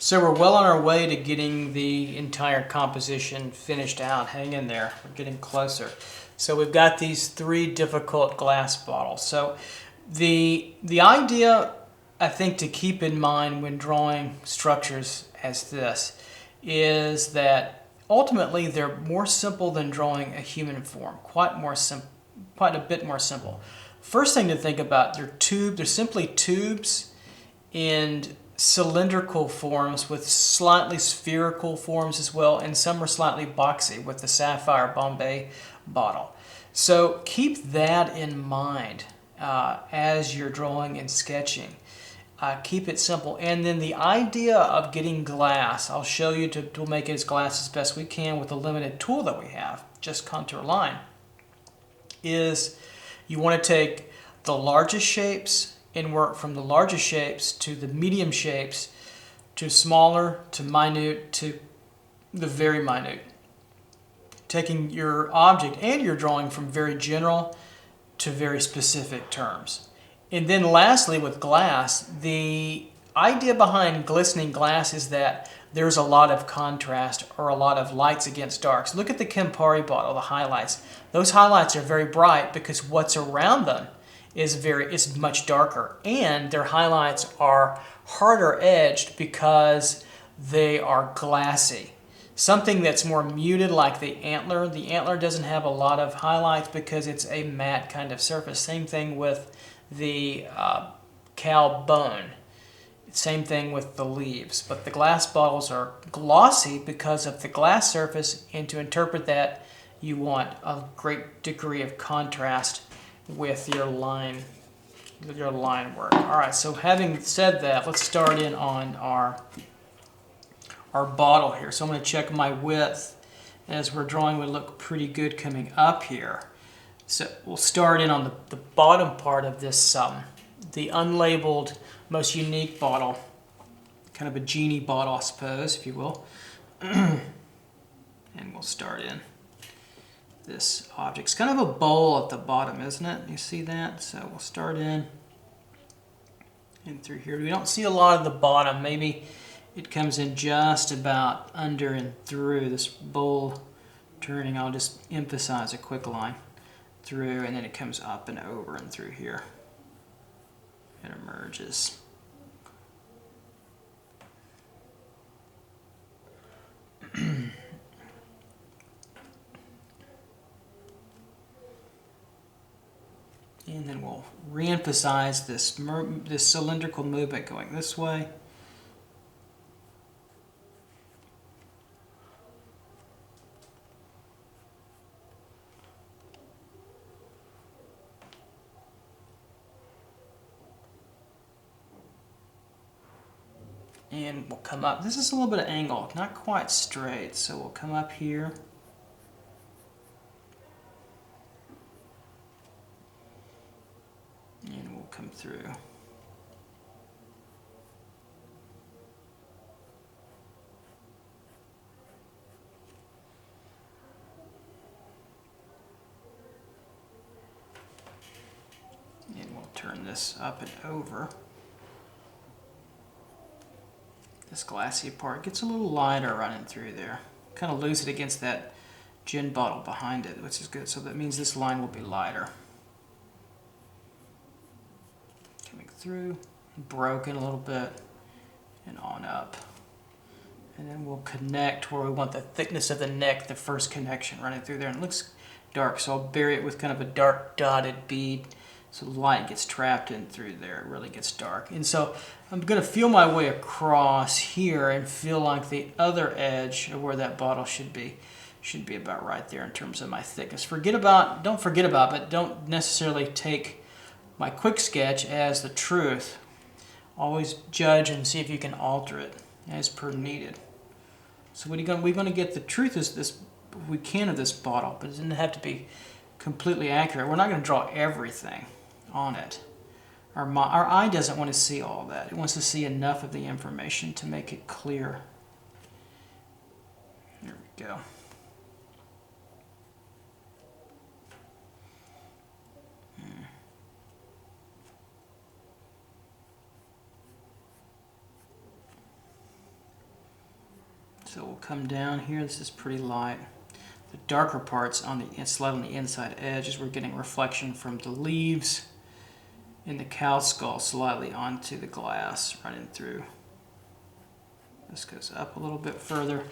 So we're well on our way to getting the entire composition finished out. Hang in there, we're getting closer. So we've got these 3 difficult glass bottles. So the idea, I think, to keep in mind when drawing structures as this is that ultimately they're more simple than drawing a human form, quite a bit more simple. First thing to think about, they're simply tubes in cylindrical forms with slightly spherical forms as well, and some are slightly boxy with the Sapphire Bombay bottle. So keep that in mind as you're drawing and sketching. Keep it simple. And then the idea of getting glass, I'll show you to make it as glass as best we can with the limited tool that we have, just contour line, is you want to take the largest shapes and work from the largest shapes to the medium shapes to smaller to minute to the very minute. Taking your object and your drawing from very general to very specific terms. And then lastly with glass, the idea behind glistening glass is that there's a lot of contrast or a lot of lights against darks. Look at the Campari bottle, the highlights. Those highlights are very bright because what's around them is much darker, and their highlights are harder edged because they are glassy. Something that's more muted like the antler doesn't have a lot of highlights because it's a matte kind of surface. Same thing with the cow bone. Same thing with the leaves. But the glass bottles are glossy because of the glass surface, and to interpret that you want a great degree of contrast with your line work. All right, so having said that, let's start in on our bottle here. So I'm going to check my width as we're drawing. Would look pretty good coming up here. So we'll start in on the bottom part of this, the unlabeled, most unique bottle, kind of a genie bottle, I suppose, if you will. And we'll start in this object. It's kind of a bowl at the bottom, isn't it? You see that? So we'll start in and through here. We don't see a lot of the bottom. Maybe it comes in just about under and through this bowl turning. I'll just emphasize a quick line through, and then it comes up and over and through here. It emerges. And then we'll re-emphasize this cylindrical movement going this way. And we'll come up. This is a little bit of angle, not quite straight, so we'll come up here. And we'll come through. And we'll turn this up and over. This glassy part gets a little lighter running through there. Kind of lose it against that gin bottle behind it, which is good. So that means this line will be lighter. Coming through, broken a little bit, and on up. And then we'll connect where we want the thickness of the neck, the first connection running through there. And it looks dark, so I'll bury it with kind of a dark dotted bead so the light gets trapped in through there. It really gets dark. And so I'm going to feel my way across here and feel like the other edge of where that bottle should be about right there in terms of my thickness. Don't forget about, but don't necessarily take my quick sketch as the truth. Always judge and see if you can alter it as per needed. So we're going to get the truth as this we can of this bottle, but it doesn't have to be completely accurate. We're not going to draw everything on it. Our eye doesn't want to see all that. It wants to see enough of the information to make it clear. There we go. So we'll come down here. This is pretty light. The darker parts on the slide on the inside edge as we're getting reflection from the leaves in the cow skull slightly onto the glass, running through. This goes up a little bit further,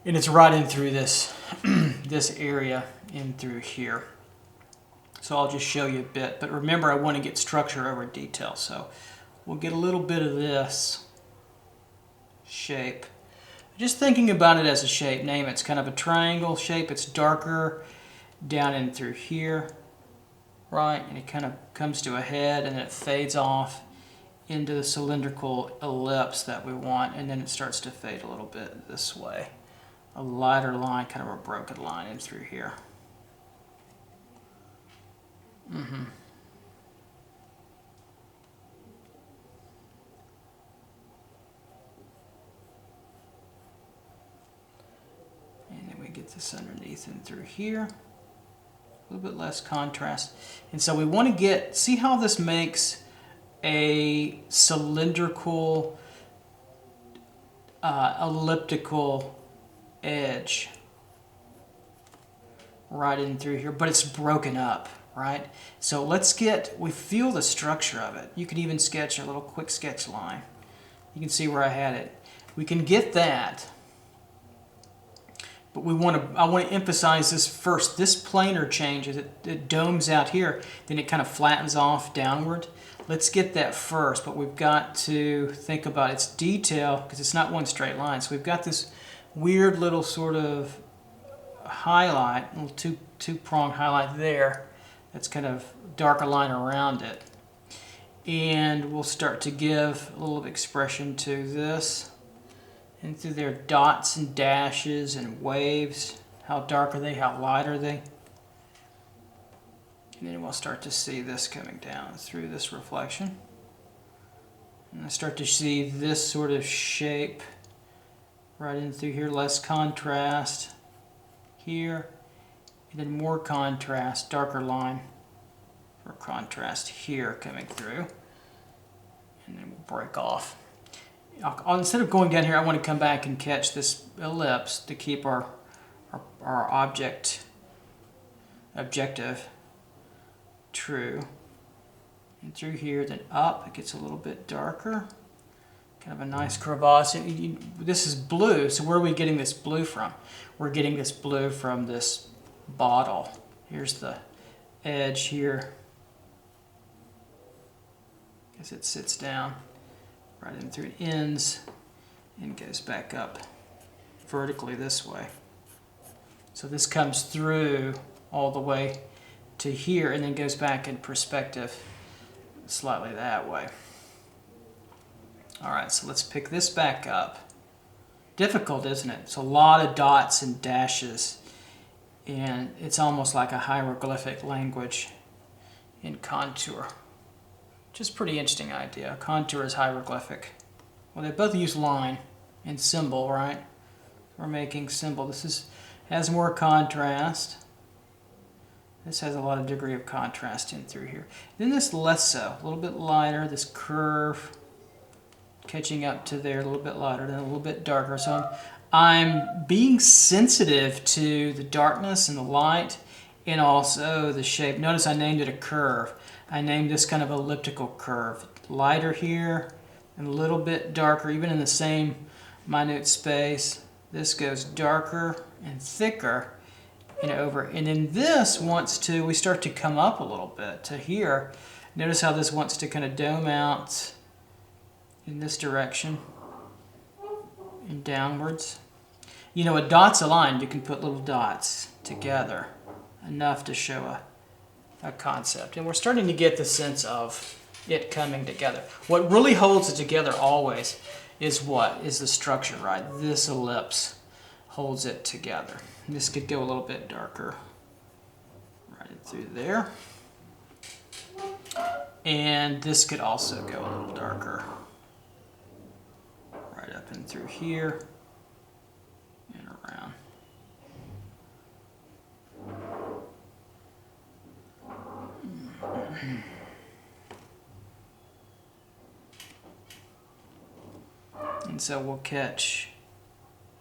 and it's right in through this this area in through here. So I'll just show you a bit, but remember I want to get structure over detail, so we'll get a little bit of this shape. Just thinking about it as a shape name, it's kind of a triangle shape. It's darker down in through here, right? And it kind of comes to a head and then it fades off into the cylindrical ellipse that we want, and then it starts to fade a little bit this way. A lighter line, kind of a broken line in through here. And then we get this underneath and through here. A little bit less contrast. And so we want to get, see how this makes a cylindrical, elliptical edge right in through here, but it's broken up, right? So let's get, we feel the structure of it. You can even sketch a little quick sketch line. You can see where I had it. We can get that, but we want to, I want to emphasize this first. This planar change, as it domes out here, then it kind of flattens off downward. Let's get that first, but we've got to think about its detail because it's not one straight line. So we've got this weird little sort of highlight, little two-prong highlight there. That's kind of darker line around it. And we'll start to give a little expression to this. And through their dots and dashes and waves. How dark are they? How light are they? And then we'll start to see this coming down through this reflection. And I start to see this sort of shape right in through here, less contrast here, and then more contrast, darker line for contrast here coming through. And then we'll break off. Instead of going down here, I want to come back and catch this ellipse to keep our objective true. And through here, then up, it gets a little bit darker. Kind of a nice crevasse. This is blue, so where are we getting this blue from? We're getting this blue from this bottle. Here's the edge here as it sits down. Right in through, it ends and goes back up vertically this way. So this comes through all the way to here and then goes back in perspective slightly that way. All right, so let's pick this back up. Difficult, isn't it? It's a lot of dots and dashes, and it's almost like a hieroglyphic language in contour. Just pretty interesting idea. Contour is hieroglyphic. Well, they both use line and symbol, right? We're making symbol. This has more contrast. This has a lot of degree of contrast in through here. Then this less so, a little bit lighter, this curve catching up to there, a little bit lighter, then a little bit darker. So I'm being sensitive to the darkness and the light and also the shape. Notice I named it a curve. I named this kind of elliptical curve. Lighter here and a little bit darker, even in the same minute space. This goes darker and thicker and over. And then this wants to, we start to come up a little bit to here. Notice how this wants to kind of dome out in this direction and downwards. You know, a dot's aligned. You can put little dots together enough to show a concept. And we're starting to get the sense of it coming together. What really holds it together always is what? Is the structure, right? This ellipse holds it together. This could go a little bit darker right through there. And this could also go a little darker right up and through here and around. And so we'll catch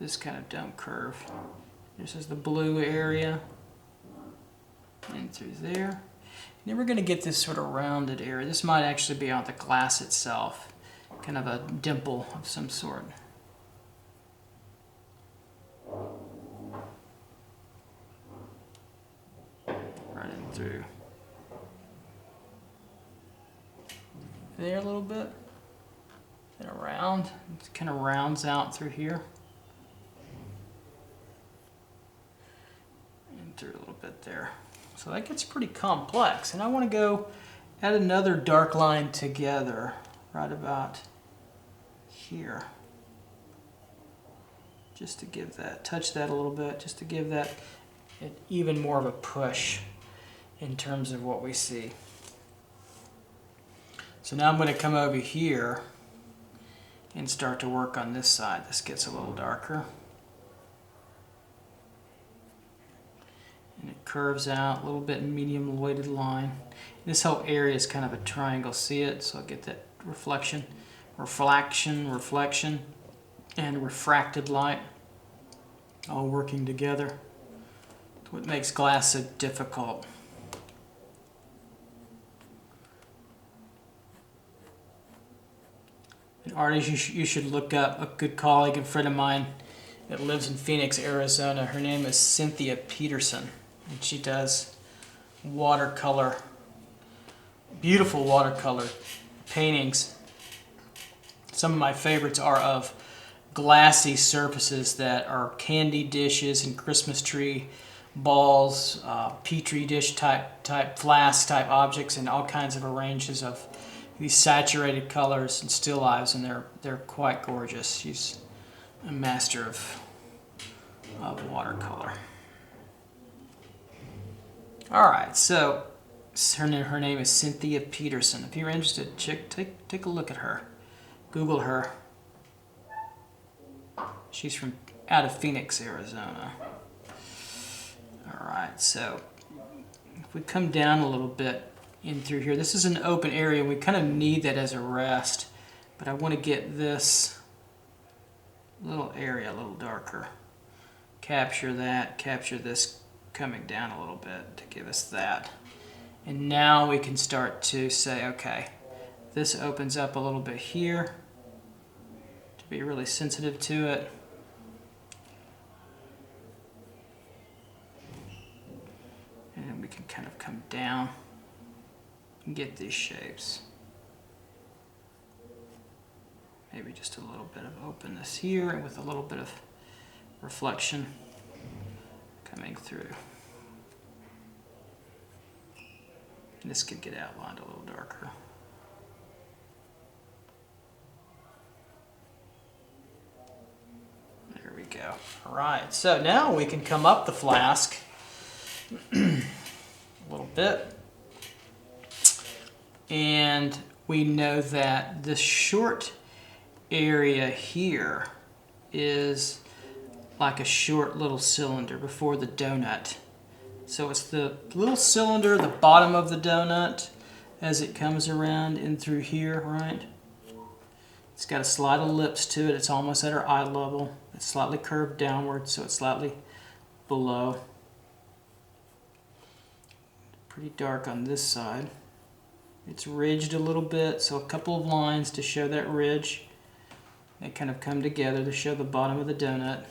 this kind of dome curve. This is the blue area, and through there. And then we're going to get this sort of rounded area. This might actually be on the glass itself, kind of a dimple of some sort. Right in through there a little bit, and around. It kind of rounds out through here. And through a little bit there. So that gets pretty complex. And I want to go add another dark line together right about here. Just to give that, touch that a little bit, just to give that even more of a push in terms of what we see. So now I'm going to come over here and start to work on this side. This gets a little darker. And it curves out a little bit, medium weighted line. This whole area is kind of a triangle. See it? So I'll get that reflection, reflection, and refracted light all working together. It's what makes glass so difficult. An artist you should look up, a good colleague and friend of mine that lives in Phoenix, Arizona. Her name is Cynthia Peterson, and she does watercolor, beautiful watercolor paintings. Some of my favorites are of glassy surfaces that are candy dishes and Christmas tree balls, petri dish type flask type objects, and all kinds of arrangements of these saturated colors and still lifes, and they're quite gorgeous. She's a master of watercolor. All right, so her name is Cynthia Peterson. If you're interested, take a look at her. Google her. She's from out of Phoenix, Arizona. All right, so if we come down a little bit in through here, this is an open area. We kind of need that as a rest, but I want to get this little area a little darker. Capture that, capture this coming down a little bit to give us that. And now we can start to say, okay, this opens up a little bit here, to be really sensitive to it. And then we can kind of come down and get these shapes. Maybe just a little bit of openness here, and with a little bit of reflection coming through. And this could get outlined a little darker. There we go. All right, so now we can come up the flask a little bit. And we know that the short area here is like a short little cylinder before the donut. So it's the little cylinder, the bottom of the donut, as it comes around in through here, right? It's got a slight ellipse to it. It's almost at our eye level. It's slightly curved downward, so it's slightly below. Pretty dark on this side. It's ridged a little bit, so a couple of lines to show that ridge. They kind of come together to show the bottom of the donut.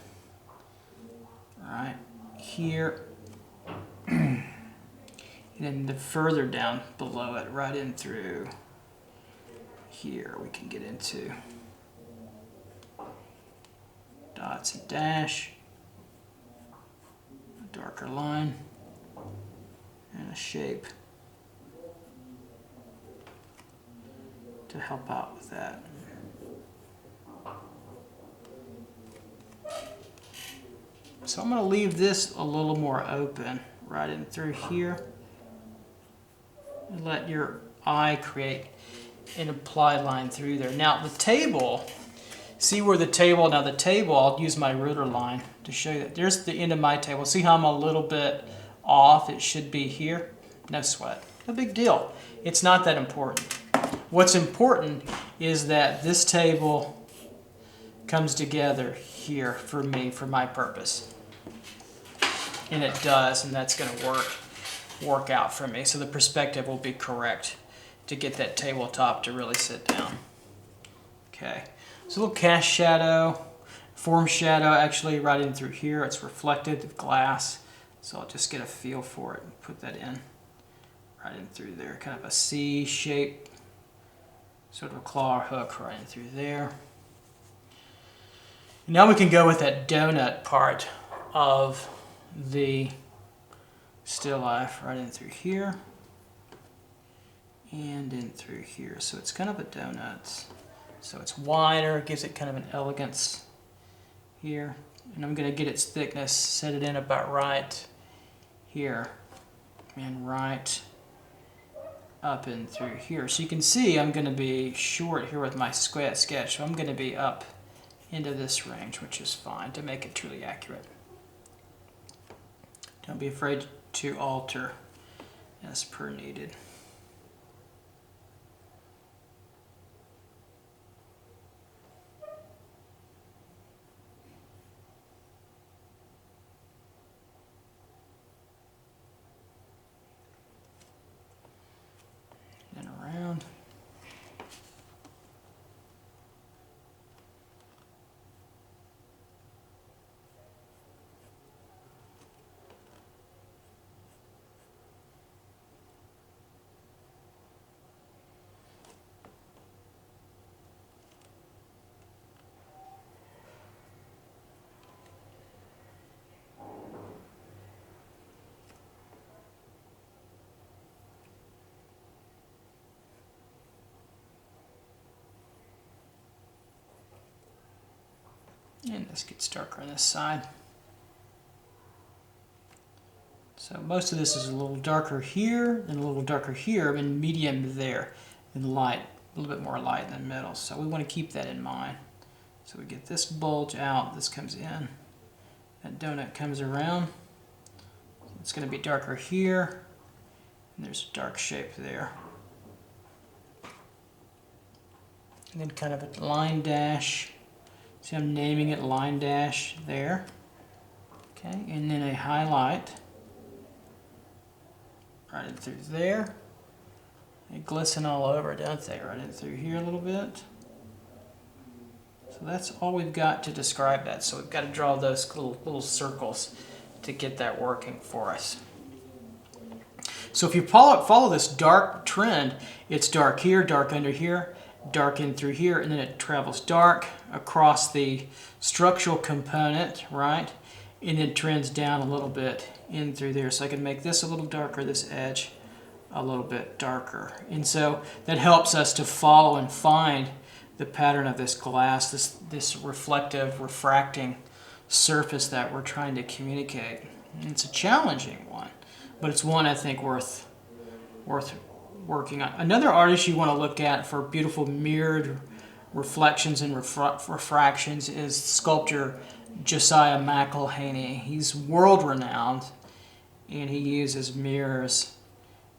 Right here. And then the further down below it, right in through here, we can get into dots and dash, a darker line, and a shape to help out with that. So I'm going to leave this a little more open right in through here and let your eye create an applied line through there. Now the table, see where the table, now the table, I'll use my ruler line to show you that. There's the end of my table. See how I'm a little bit off? It should be here. No sweat. No big deal. It's not that important. What's important is that this table comes together here for me, for my purpose. And it does, and that's going to work out for me. So the perspective will be correct to get that tabletop to really sit down. Okay, so a little cast shadow, form shadow actually right in through here. It's reflected with glass, so I'll just get a feel for it and put that in right in through there. Kind of a C shape, sort of a claw or hook right in through there. Now we can go with that donut part of the still life right in through here and in through here. So it's kind of a donut. So it's wider, it gives it kind of an elegance here. And I'm going to get its thickness, set it in about right here and right up and through here. So you can see I'm going to be short here with my sketch. So I'm going to be up into this range, which is fine to make it truly accurate. Don't be afraid to alter as per needed. And around. And this gets darker on this side. So most of this is a little darker here and a little darker here, and medium there, and light, a little bit more light in the middle. So we want to keep that in mind. So we get this bulge out, this comes in, that donut comes around. It's going to be darker here, and there's a dark shape there. And then kind of a line dash. See, I'm naming it line dash there. Okay, and then a highlight right in through there. They glisten all over, don't they? Right in through here a little bit. So that's all we've got to describe that. So we've got to draw those little circles to get that working for us. So if you follow this dark trend, it's dark here, dark under here, dark in through here, and then it travels dark across the structural component, right? And it trends down a little bit in through there. So I can make this a little darker, this edge a little bit darker. And so that helps us to follow and find the pattern of this glass, this reflective, refracting surface that we're trying to communicate. And it's a challenging one, but it's one I think worth working on. Another artist you want to look at for beautiful mirrored reflections and refractions is sculptor Josiah McElhaney. He's world-renowned, and he uses mirrors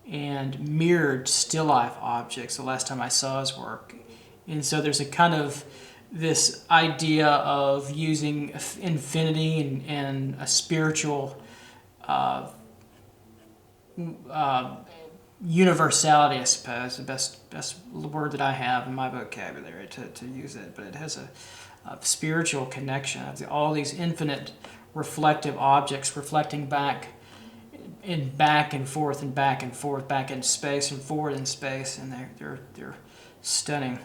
and mirrored still life objects the last time I saw his work. And so there's a kind of this idea of using infinity and a spiritual universality, I suppose, the best word that I have in my vocabulary to use it, but it has a spiritual connection of all these infinite reflective objects reflecting back and forth and back and forth, back in space and forward in space, and they're stunning.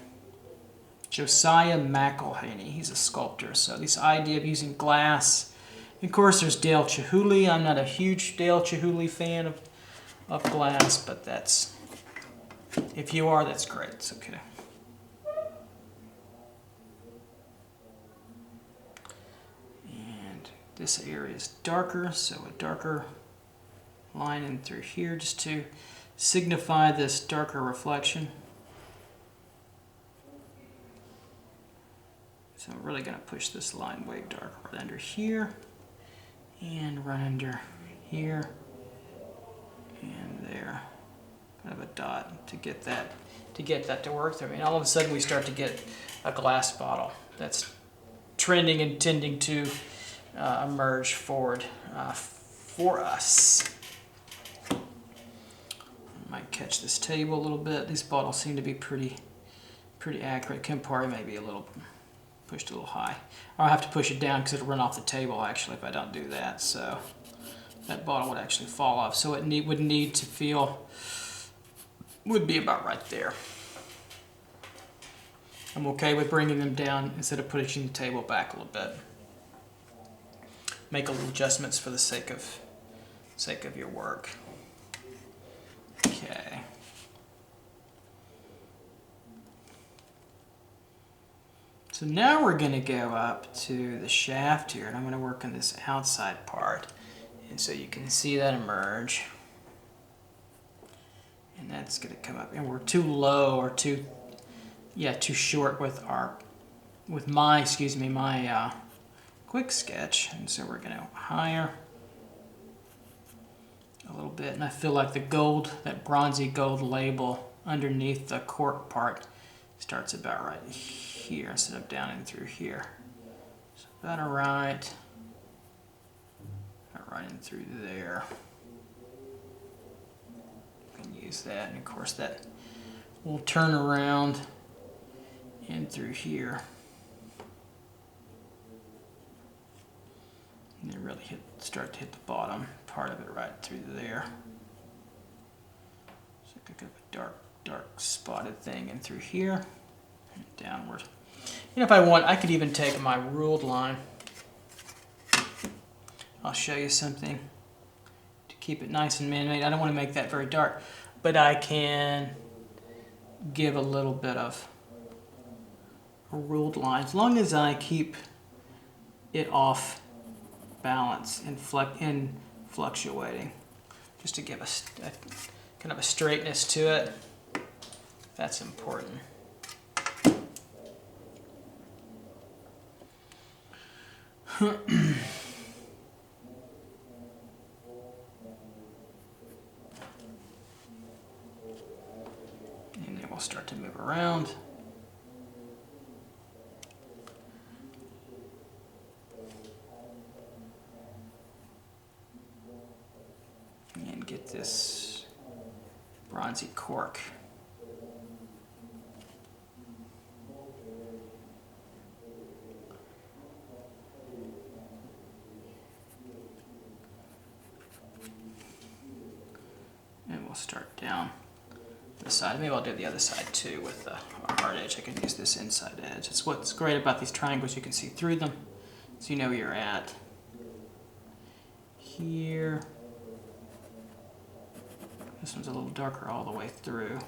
Josiah McElhaney, he's a sculptor. So this idea of using glass, of course there's Dale Chihuly. I'm not a huge Dale Chihuly fan of glass, but that's, if you are, that's great. It's okay. And this area is darker, so a darker line in through here just to signify this darker reflection. So I'm really going to push this line way darker right under here and right under here and there. Kind of a dot to get that to work through. And all of a sudden we start to get a glass bottle that's trending and tending to emerge forward for us. I might catch this table a little bit. These bottles seem to be pretty accurate. Campari may be a little pushed a little high. I'll have to push it down because it'll run off the table actually if I don't do that. So that bottle would actually fall off. So it would need to feel, would be about right there. I'm okay with bringing them down instead of pushing the table back a little bit. Make a little adjustments for the sake of your work. Okay. So now we're going to go up to the shaft here, and I'm going to work on this outside part. And so you can see that emerge. And that's going to come up. And we're too low or too short with my quick sketch. And so we're going to higher a little bit. And I feel like the gold, that bronzy gold label underneath the cork part starts about right here instead of down and through here. So about right in through there. You can use that, and of course that will turn around in through here. And then really start to hit the bottom part of it right through there. So I could go a dark spotted thing in through here and downward. And if I want, I could even take my ruled line. I'll show you something to keep it nice and man-made. I don't want to make that very dark, but I can give a little bit of a ruled line as long as I keep it off balance and fluctuating, just to give a kind of a straightness to it. That's important. And then we'll start to move around. And get this bronzy cork. And we'll start down this side. Maybe I'll do the other side too with a hard edge. I can use this inside edge. It's what's great about these triangles. You can see through them, so you know where you're at. Here. This one's a little darker all the way through.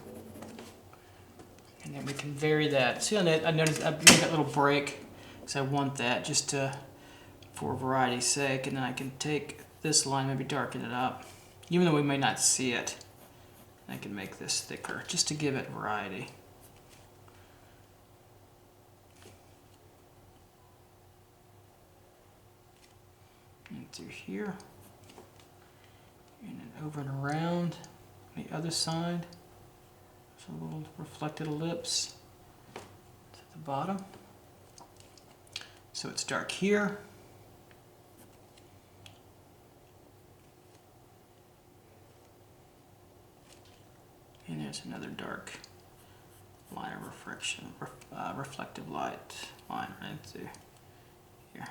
And then we can vary that. See, I noticed I made that little break because I want that just for variety's sake. And then I can take this line, maybe darken it up. Even though we may not see it, I can make this thicker just to give it variety. And through here, and then over and around the other side. So a little reflected ellipse to the bottom. So it's dark here. And there's another dark line of reflective light line right through here.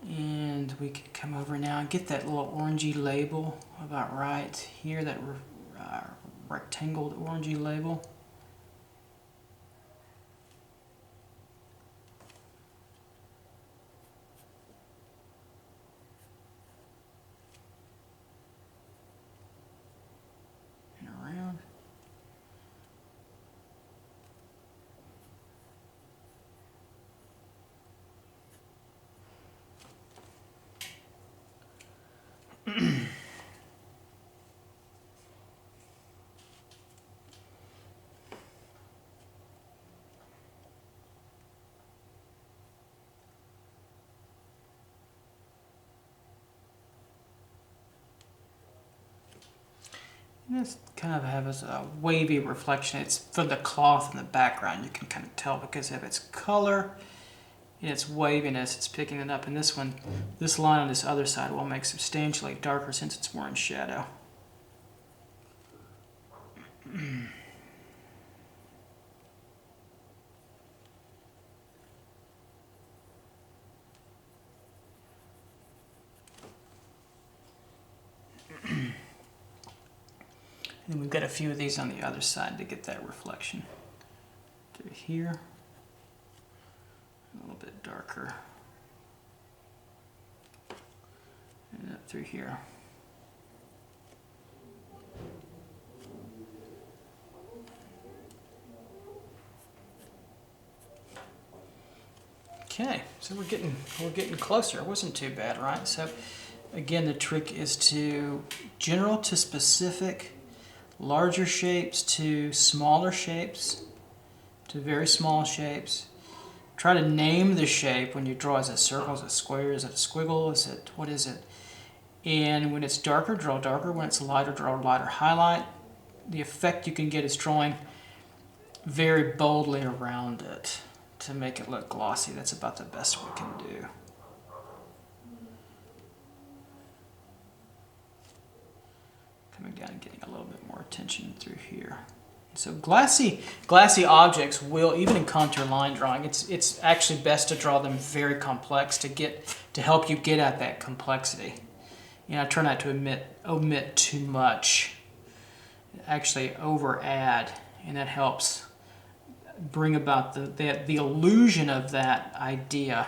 And we can come over now and get that little orangey label about right here, that rectangled orangey label. And around. This kind of has a wavy reflection. It's from the cloth in the background. You can kind of tell because of its color and its waviness, it's picking it up. And this one, this line on this other side will make substantially darker since it's more in shadow. And we've got a few of these on the other side to get that reflection. Through here, a little bit darker. And up through here. Okay, so we're getting closer. It wasn't too bad, right? So again, the trick is to general to specific, larger shapes to smaller shapes, to very small shapes. Try to name the shape when you draw. Is it a circle, is it a square, is it a squiggle, is it, what is it? And when it's darker, draw darker. When it's lighter, draw lighter highlight. The effect you can get is drawing very boldly around it to make it look glossy. That's about the best we can do. Coming down and getting a little bit more attention through here. So glassy objects will, even in contour line drawing, it's actually best to draw them very complex to help you get at that complexity. You know, try not to omit too much. Actually over add, and that helps bring about the illusion of that idea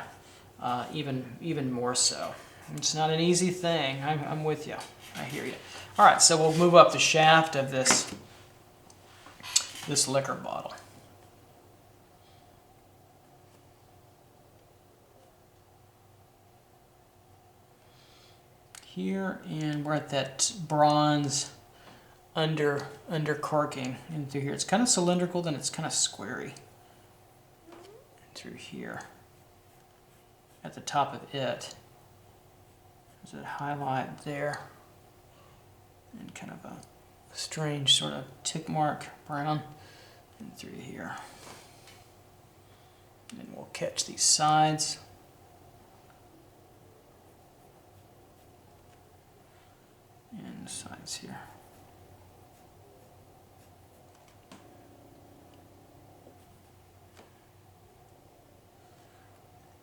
even more so. It's not an easy thing. I'm with you. I hear you. All right, so we'll move up the shaft of this liquor bottle. Here, and we're at that bronze under corking and through here. It's kind of cylindrical, then it's kind of squarey. Through here. At the top of it. There's a highlight there. And kind of a strange sort of tick mark brown. And through here. And we'll catch these sides. And the sides here.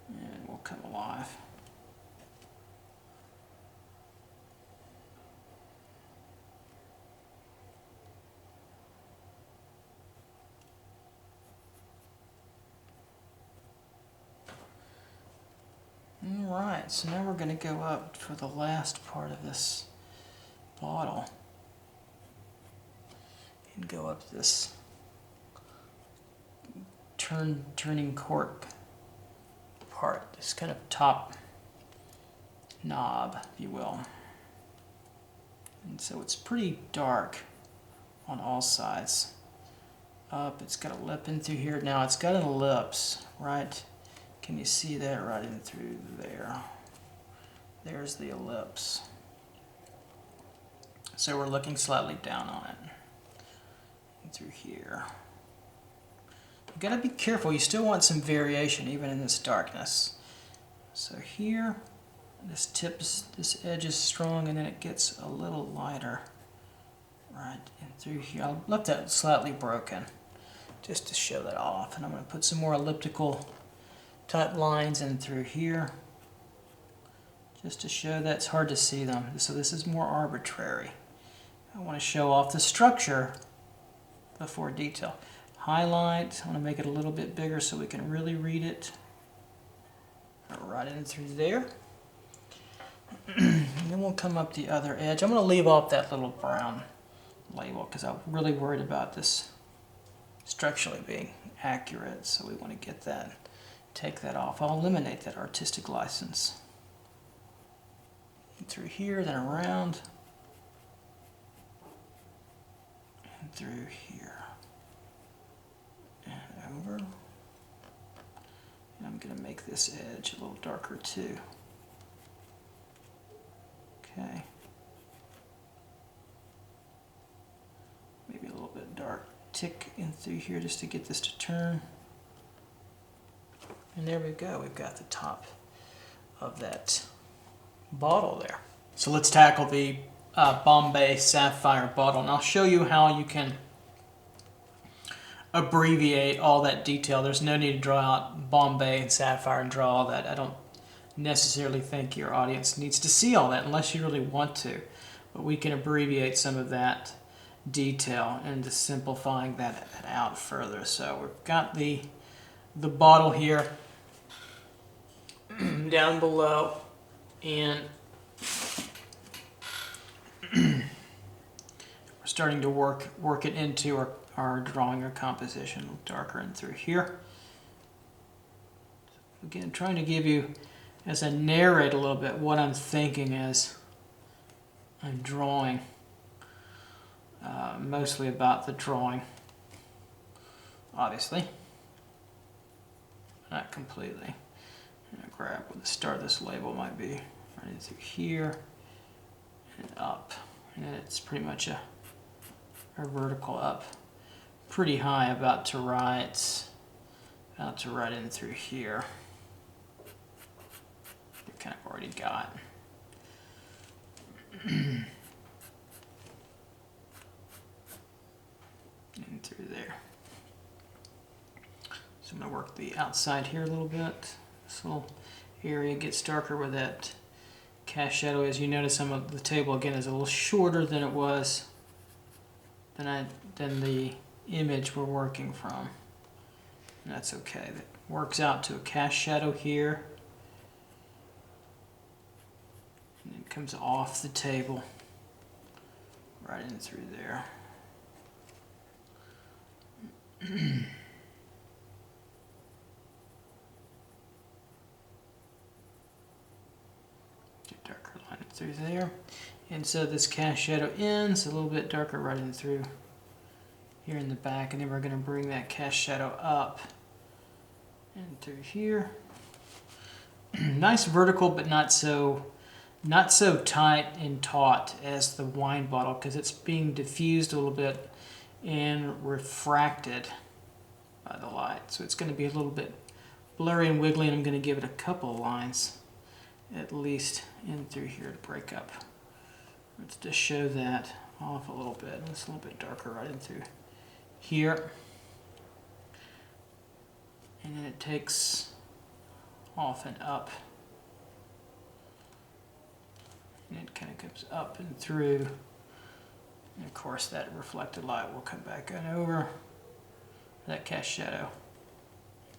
And we'll come alive. Alright, so now we're going to go up for the last part of this bottle and go up this turning cork part, this kind of top knob, if you will. And so it's pretty dark on all sides. Up, it's got a lip in through here. Now it's got an ellipse, right? Can you see that right in through there? There's the ellipse. So we're looking slightly down on it. And through here. You've got to be careful. You still want some variation even in this darkness. So here, this edge is strong, and then it gets a little lighter. Right, and through here. I'll left that slightly broken just to show that off. And I'm going to put some more elliptical type lines in through here just to show that it's hard to see them. So this is more arbitrary. I want to show off the structure before detail. Highlight, I want to make it a little bit bigger so we can really read it. Right in through there. And then we'll come up the other edge. I'm going to leave off that little brown label because I'm really worried about this structurally being accurate, so we want to get that, take that off. I'll eliminate that artistic license. And through here, then around, and through here, and over. And I'm going to make this edge a little darker too. Okay. tick in through here just to get this to turn. And there we go, we've got the top of that bottle there. So let's tackle the Bombay Sapphire bottle, and I'll show you how you can abbreviate all that detail. There's no need to draw out Bombay and Sapphire and draw all that. I don't necessarily think your audience needs to see all that unless you really want to, but we can abbreviate some of that detail into simplifying that out further. So we've got the bottle here down below, and we're starting to work it into our drawing or composition, a little darker in through here. Again, trying to give you, as I narrate a little bit, what I'm thinking as I'm drawing, mostly about the drawing, obviously, not completely. I'm going to grab where the start of this label might be, right in through here, and up, and then it's pretty much a vertical up, pretty high, about to right in through here. You kind of already got. In through there. So I'm going to work the outside here a little bit. This little area gets darker where that cast shadow is. You notice some of the table again is a little shorter than it was than the image we're working from. And that's okay. That works out to a cast shadow here. And it comes off the table right in through there. Darker line through there. And so this cast shadow ends a little bit darker right in through here in the back, and then we're going to bring that cast shadow up and through here. Nice vertical, but not so tight and taut as the wine bottle, because it's being diffused a little bit and refracted by the light. So it's going to be a little bit blurry and wiggly, and I'm going to give it a couple of lines at least in through here to break up. Let's just show that off a little bit. It's a little bit darker right in through here. And then it takes off and up. And it kind of comes up and through. And of course that reflected light will come back on over that cast shadow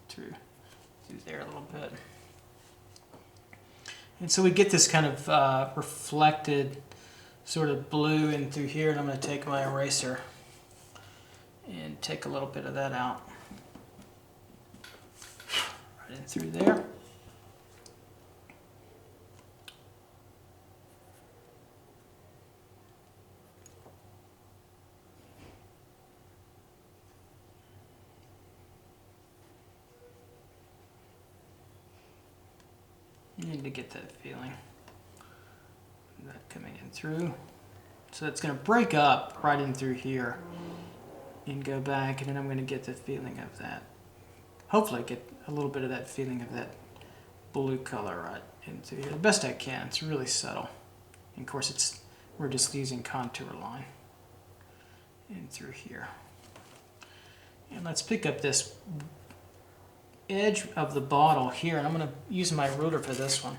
through there a little bit. And so we get this kind of reflected sort of blue in through here, and I'm going to take my eraser and take a little bit of that out. Right in through there. You need to get that feeling, that coming in through. So it's going to break up right in through here and go back, and then I'm going to get the feeling of that. Hopefully get a little bit of that feeling of that blue color right in through here. The best I can. It's really subtle. And of course we're just using contour line in through here. And let's pick up this edge of the bottle here, and I'm going to use my ruler for this one.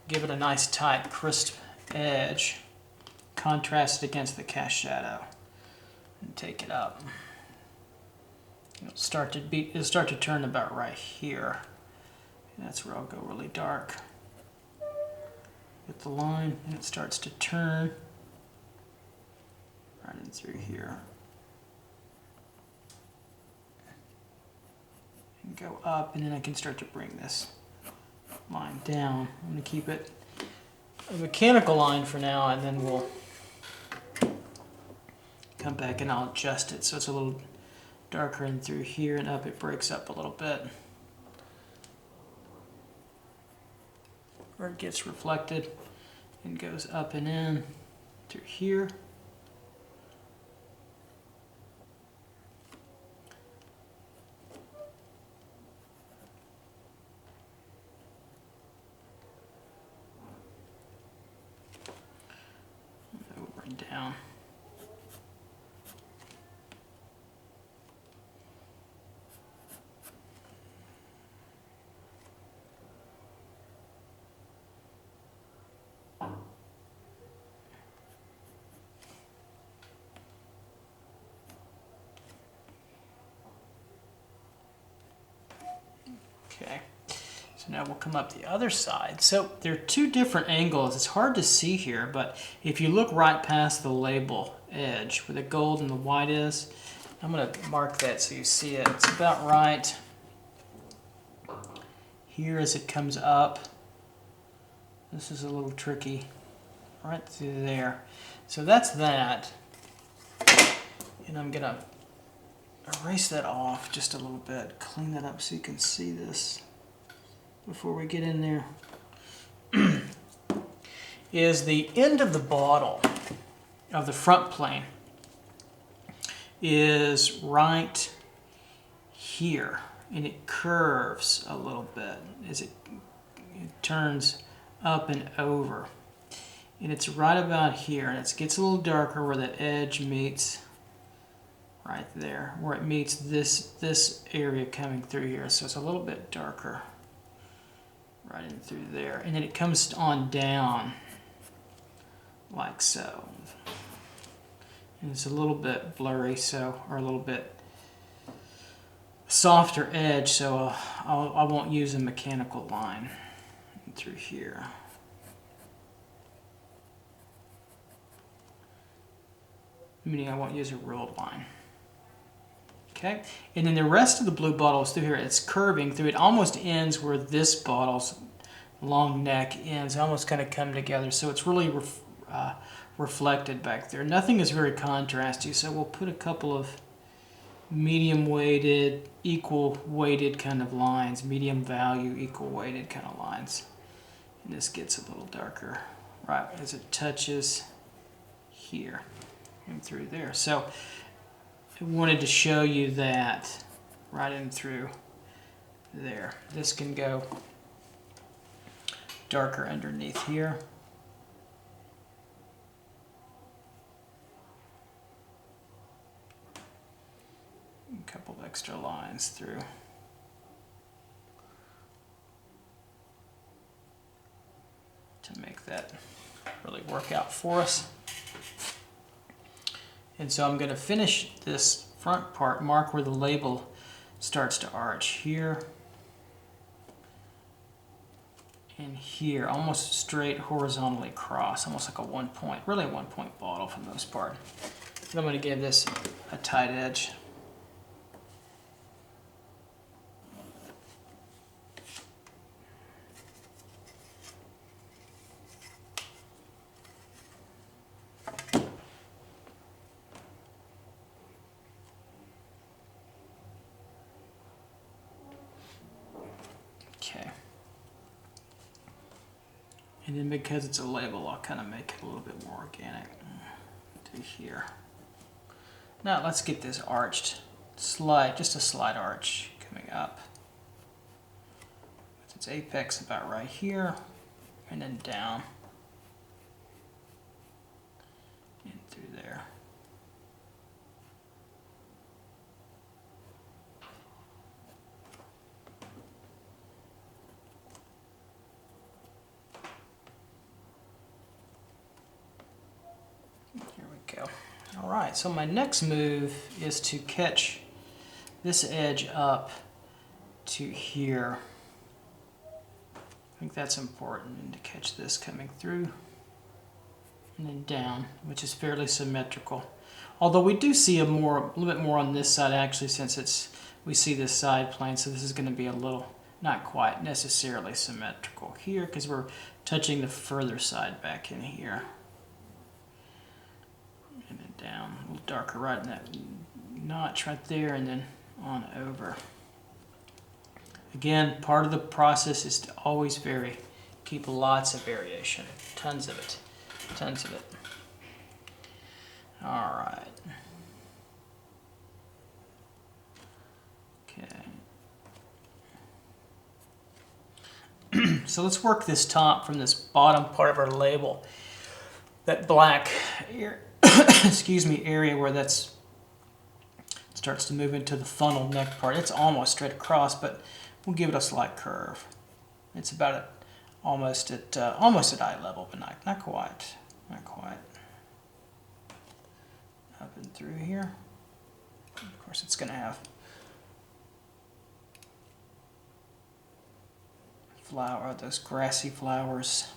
Give it a nice tight crisp edge, contrast it against the cast shadow, and take it up. It'll start to turn about right here. And that's where I'll go really dark with the line, and it starts to turn right in through here. Go up, and then I can start to bring this line down. I'm going to keep it a mechanical line for now, and then we'll come back and I'll adjust it so it's a little darker in through here and up. It breaks up a little bit where it gets reflected and goes up and in through here. Okay, so now we'll come up the other side. So there are two different angles. It's hard to see here, but if you look right past the label edge where the gold and the white is, I'm going to mark that so you see it. It's about right here as it comes up. This is a little tricky. Right through there. So that's that. And I'm going to erase that off just a little bit. Clean that up so you can see this before we get in there. Is the end of the bottle of the front plane is right here, and it curves a little bit as it turns up and over, and it's right about here, and it gets a little darker where that edge meets right there, where it meets this area coming through here, so it's a little bit darker right in through there, and then it comes on down like so. And it's a little bit blurry, so, or a little bit softer edge, so I won't use a mechanical line through here. Meaning I won't use a ruled line. Okay, and then the rest of the blue bottle is through here. It's curving through. It almost ends where this bottle's long neck ends. They almost kind of come together, so it's really reflected back there. Nothing is very contrasty, so we'll put a couple of medium weighted, equal weighted kind of lines, medium value, equal weighted kind of lines. And this gets a little darker right as it touches here and through there. So I wanted to show you that right in through there. This can go darker underneath here. A couple of extra lines through. To make that really work out for us. And so I'm going to finish this front part, mark where the label starts to arch here and here, almost straight horizontally across, almost like a 1 point, really a 1 point bottle for the most part. And I'm going to give this a tight edge. Okay. And then because it's a label, I'll kind of make it a little bit more organic to here. Now let's get this arched, just a slight arch coming up. With its apex about right here, and then down and through there. Here we go. All right, so my next move is to catch this edge up to here. I think that's important, and to catch this coming through and then down, which is fairly symmetrical. Although we do see a little bit more on this side actually, since we see this side plane, so this is going to be a little, not quite necessarily symmetrical here because we're touching the further side back in here. And then down, a little darker right in that notch right there, and then on over. Again, part of the process is to always vary. Keep lots of variation, tons of it, tons of it. All right. Okay. So let's work this top from this bottom part of our label. That black excuse me, area where that's starts to move into the funnel neck part. It's almost straight across, but we'll give it a slight curve. It's about almost at eye level, but not quite, not quite. Up and through here. Of course, it's going to have flower, those grassy flowers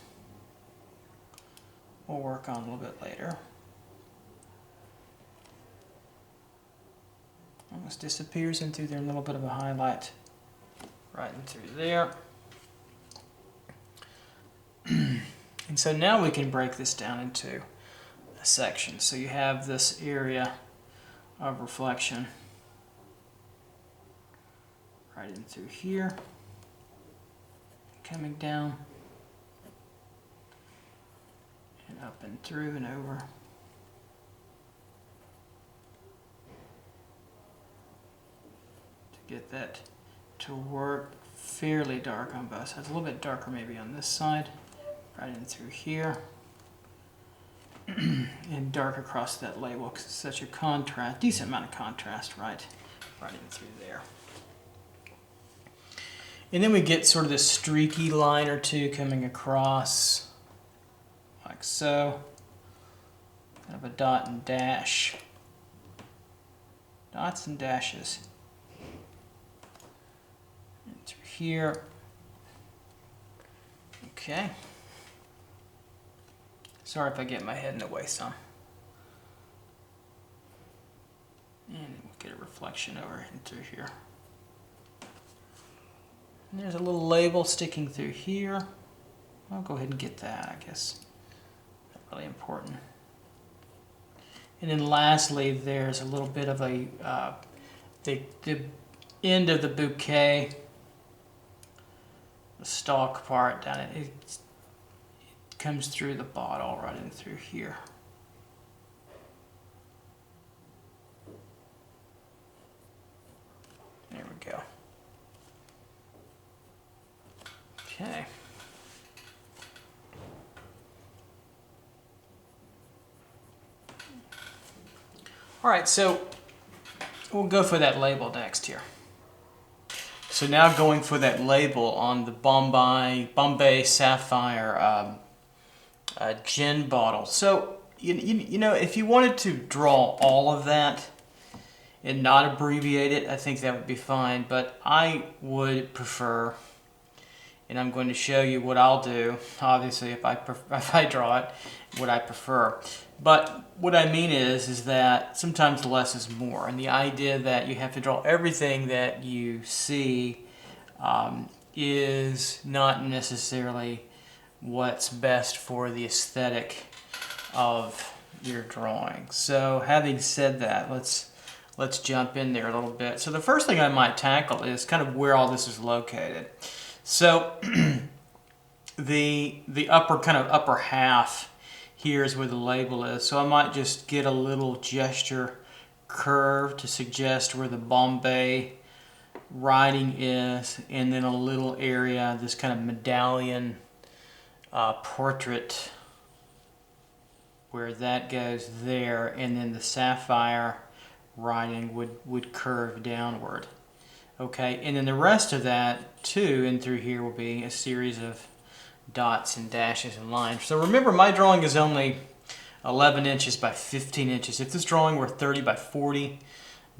we'll work on a little bit later. Almost disappears into there, a little bit of a highlight right in through there. And so now we can break this down into a section. So you have this area of reflection right in through here, coming down and up and through and over. To get that to work fairly dark on both sides, a little bit darker maybe on this side, right in through here, and dark across that label because it's such a contrast, decent amount of contrast, right in through there. And then we get sort of this streaky line or two coming across, like so, kind of a dot and dash, dots and dashes, and through here. Okay. Sorry if I get my head in the way some. And we'll get a reflection over and through here. And there's a little label sticking through here. I'll go ahead and get that, I guess. Not really important. And then lastly, there's a little bit of a, the end of the bouquet, the stalk part down it comes through the bottle right in through here. There we go. Okay. All right, so we'll go for that label next here. So now going for that label on the Bombay Sapphire gin bottle. So, you know, if you wanted to draw all of that and not abbreviate it, I think that would be fine. But I would prefer, and I'm going to show you what I'll do, obviously, if I draw it, what I prefer. But what I mean is that sometimes less is more. And the idea that you have to draw everything that you see is not necessarily what's best for the aesthetic of your drawing. So having said that, let's jump in there a little bit. So the first thing I might tackle is kind of where all this is located. So the upper half here is where the label is. So I might just get a little gesture curve to suggest where the Bombay writing is, and then a little area, this kind of medallion portrait, where that goes there, and then the sapphire writing would curve downward. Okay, and then the rest of that too, and through here will be a series of dots and dashes and lines. So remember, my drawing is only 11 inches by 15 inches. If this drawing were 30 by 40,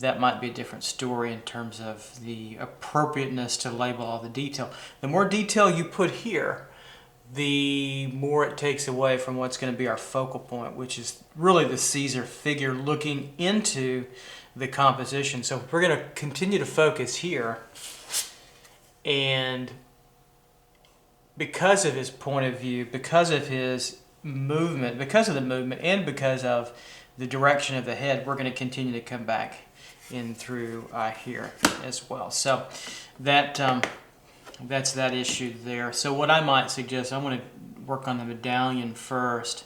that might be a different story in terms of the appropriateness to label all the detail. The more detail you put here, the more it takes away from what's going to be our focal point, which is really the Caesar figure looking into the composition. So we're going to continue to focus here, and because of his point of view, because of his movement, because of the movement, and because of the direction of the head, we're going to continue to come back in through here as well. So that that's that issue there. So what I might suggest, I want to work on the medallion first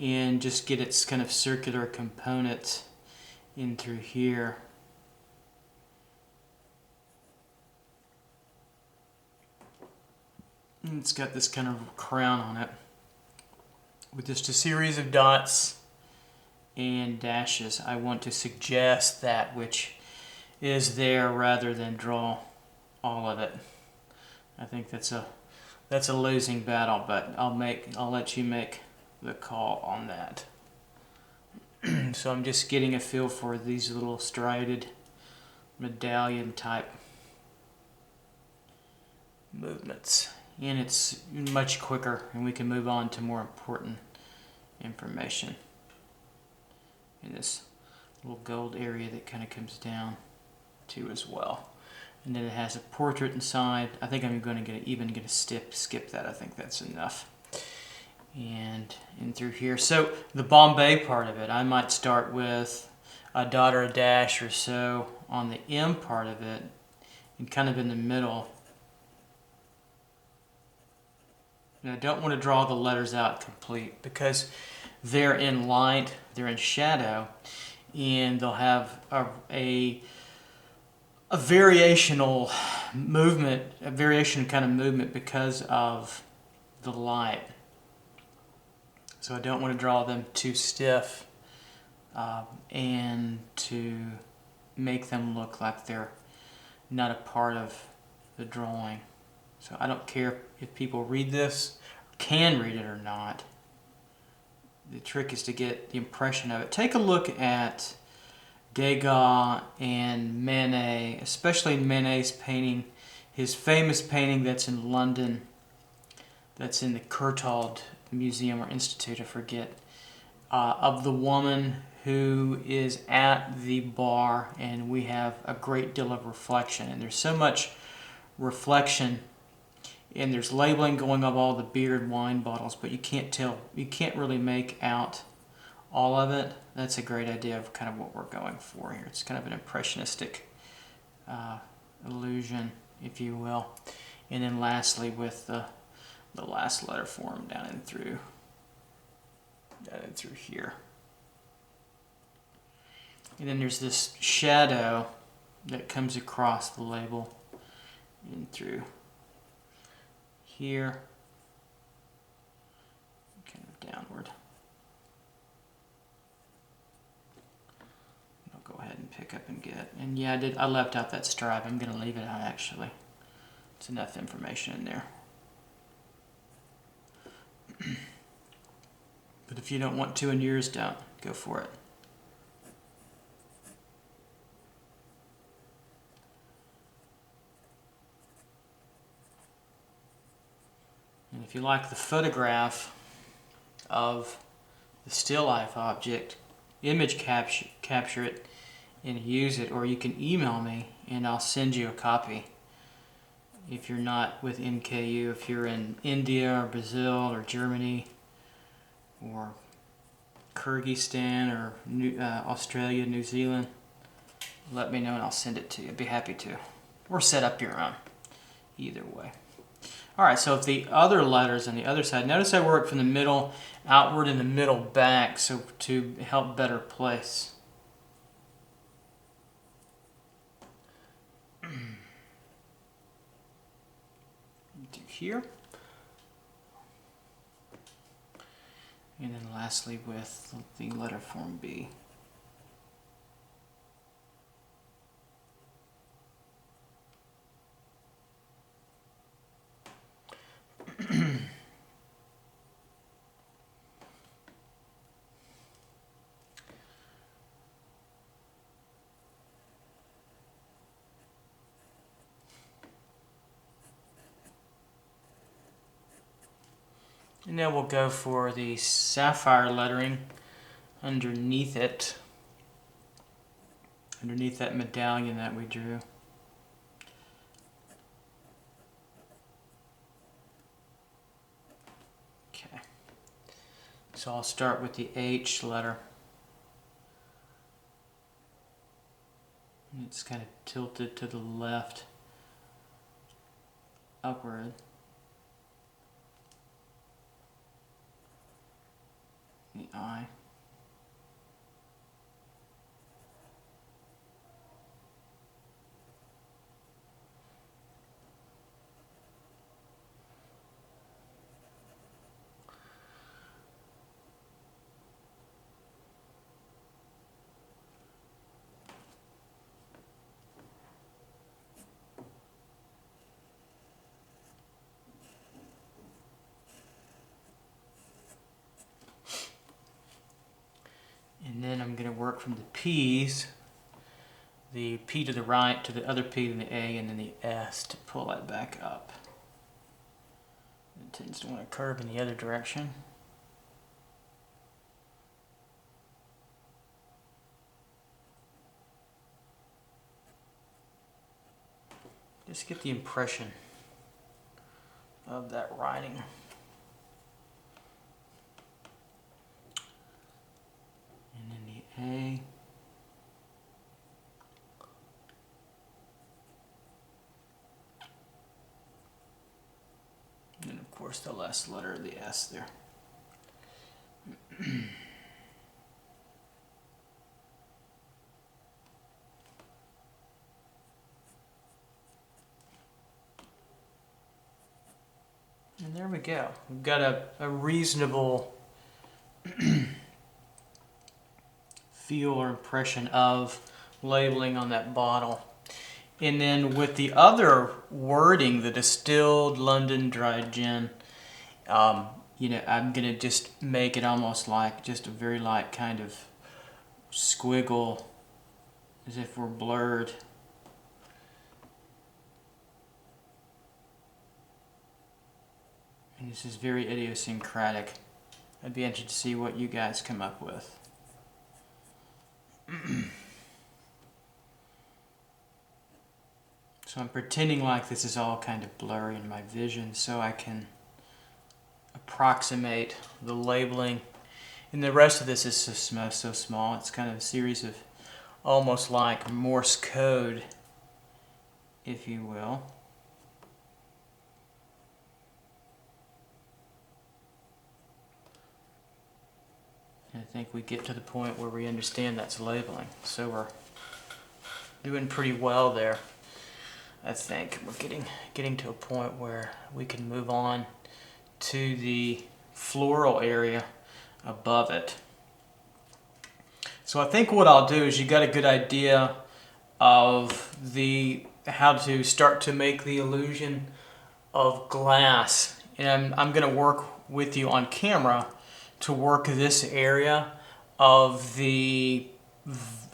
and just get its kind of circular components in through here. And it's got this kind of crown on it with just a series of dots and dashes. I want to suggest that which is there rather than draw all of it. I think that's a losing battle, but I'll let you make the call on that. So I'm just getting a feel for these little striated medallion type movements and it's much quicker, and we can move on to more important information in this little gold area that kind of comes down too as well. And then it has a portrait inside. I think I'm going to even get a skip that. I think that's enough. And in through here. So the Bombay part of it, I might start with a dot or a dash or so on the M part of it, and kind of in the middle. And I don't want to draw the letters out complete because they're in light, they're in shadow, and they'll have a variational movement, a variation kind of movement because of the light. So I don't want to draw them too stiff and to make them look like they're not a part of the drawing. So I don't care if people read this, can read it or not. The trick is to get the impression of it. Take a look at Degas and Manet, especially Manet's painting, his famous painting that's in London, that's in the Courtauld Museum or Institute, I forget, of the woman who is at the bar, and we have a great deal of reflection. And there's so much reflection, and there's labeling going of all the beer and wine bottles, but you can't tell, you can't really make out all of it. That's a great idea of kind of what we're going for here. It's kind of an impressionistic illusion, if you will. And then lastly, with the last letter form down and through here. And then there's this shadow that comes across the label and through here, kind of downward. I'll go ahead and pick up and get. And yeah, I left out that stripe. I'm going to leave it out actually. It's enough information in there. But if you don't want to and yours don't, go for it. And if you like the photograph of the still life object, image capture it and use it, or you can email me and I'll send you a copy. If you're not with NKU, if you're in India or Brazil or Germany or Kyrgyzstan or Australia, New Zealand, let me know and I'll send it to you. I'd be happy to. Or set up your own. Either way. Alright, so if the other letters on the other side, notice I work from the middle outward and the middle back, so to help better place. To here. And then lastly with the letter form B. And now we'll go for the sapphire lettering underneath it, underneath that medallion that we drew. Okay, so I'll start with the H letter. And it's kind of tilted to the left, upward. The I. And then I'm going to work from the P's, the P to the right to the other P to the A, and then the S to pull that back up. It tends to want to curve in the other direction. Just get the impression of that writing. And then the A. And then of course the last letter of the S there. And there we go. We've got a reasonable feel or impression of labeling on that bottle. And then with the other wording, the distilled London dry gin, you know, I'm going to just make it almost like just a very light kind of squiggle, as if we're blurred. And this is very idiosyncratic. I'd be interested to see what you guys come up with. So I'm pretending like this is all kind of blurry in my vision so I can approximate the labeling. And the rest of this is so small. It's kind of a series of almost like Morse code, if you will. I think we get to the point where we understand that's labeling. So we're doing pretty well there. I think we're getting to a point where we can move on to the floral area above it. So I think what I'll do is you got a good idea of how to start to make the illusion of glass. And I'm going to work with you on camera to work this area of the,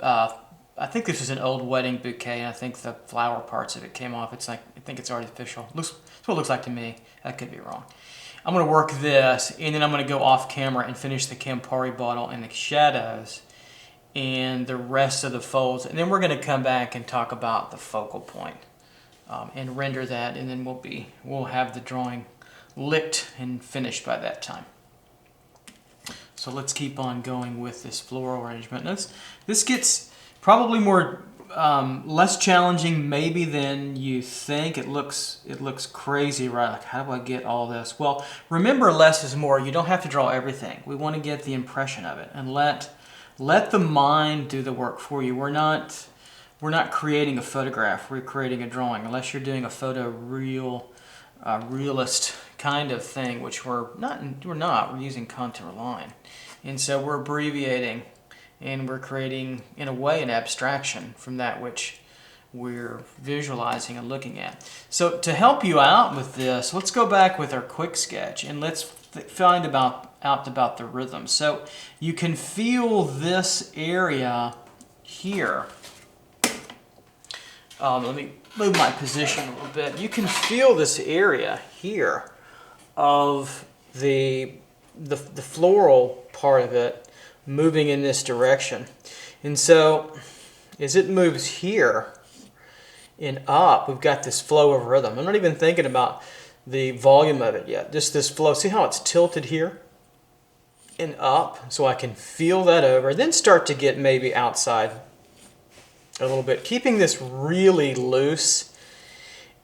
I think this is an old wedding bouquet, and I think the flower parts of it came off. It's like, I think it's artificial. That's what it looks like to me. I could be wrong. I'm going to work this, and then I'm going to go off camera and finish the Campari bottle and the shadows and the rest of the folds. And then we're going to come back and talk about the focal point and render that, and then we'll have the drawing licked and finished by that time. So let's keep on going with this floral arrangement. This gets probably more less challenging maybe than you think. It looks crazy, right? Like, how do I get all this? Well, remember, less is more. You don't have to draw everything. We want to get the impression of it and let the mind do the work for you. We're not creating a photograph. We're creating a drawing. Unless you're doing a realist kind of thing, which we're not. We're using contour line, and so we're abbreviating, and we're creating, in a way, an abstraction from that which we're visualizing and looking at. So to help you out with this, let's go back with our quick sketch and let's find out about the rhythm. So you can feel this area here. Let me move my position a little bit. You can feel this area here of the floral part of it moving in this direction. And so as it moves here and up, we've got this flow of rhythm. I'm not even thinking about the volume of it yet. Just this flow. See how it's tilted here and up? So I can feel that over. Then start to get maybe outside a little bit. Keeping this really loose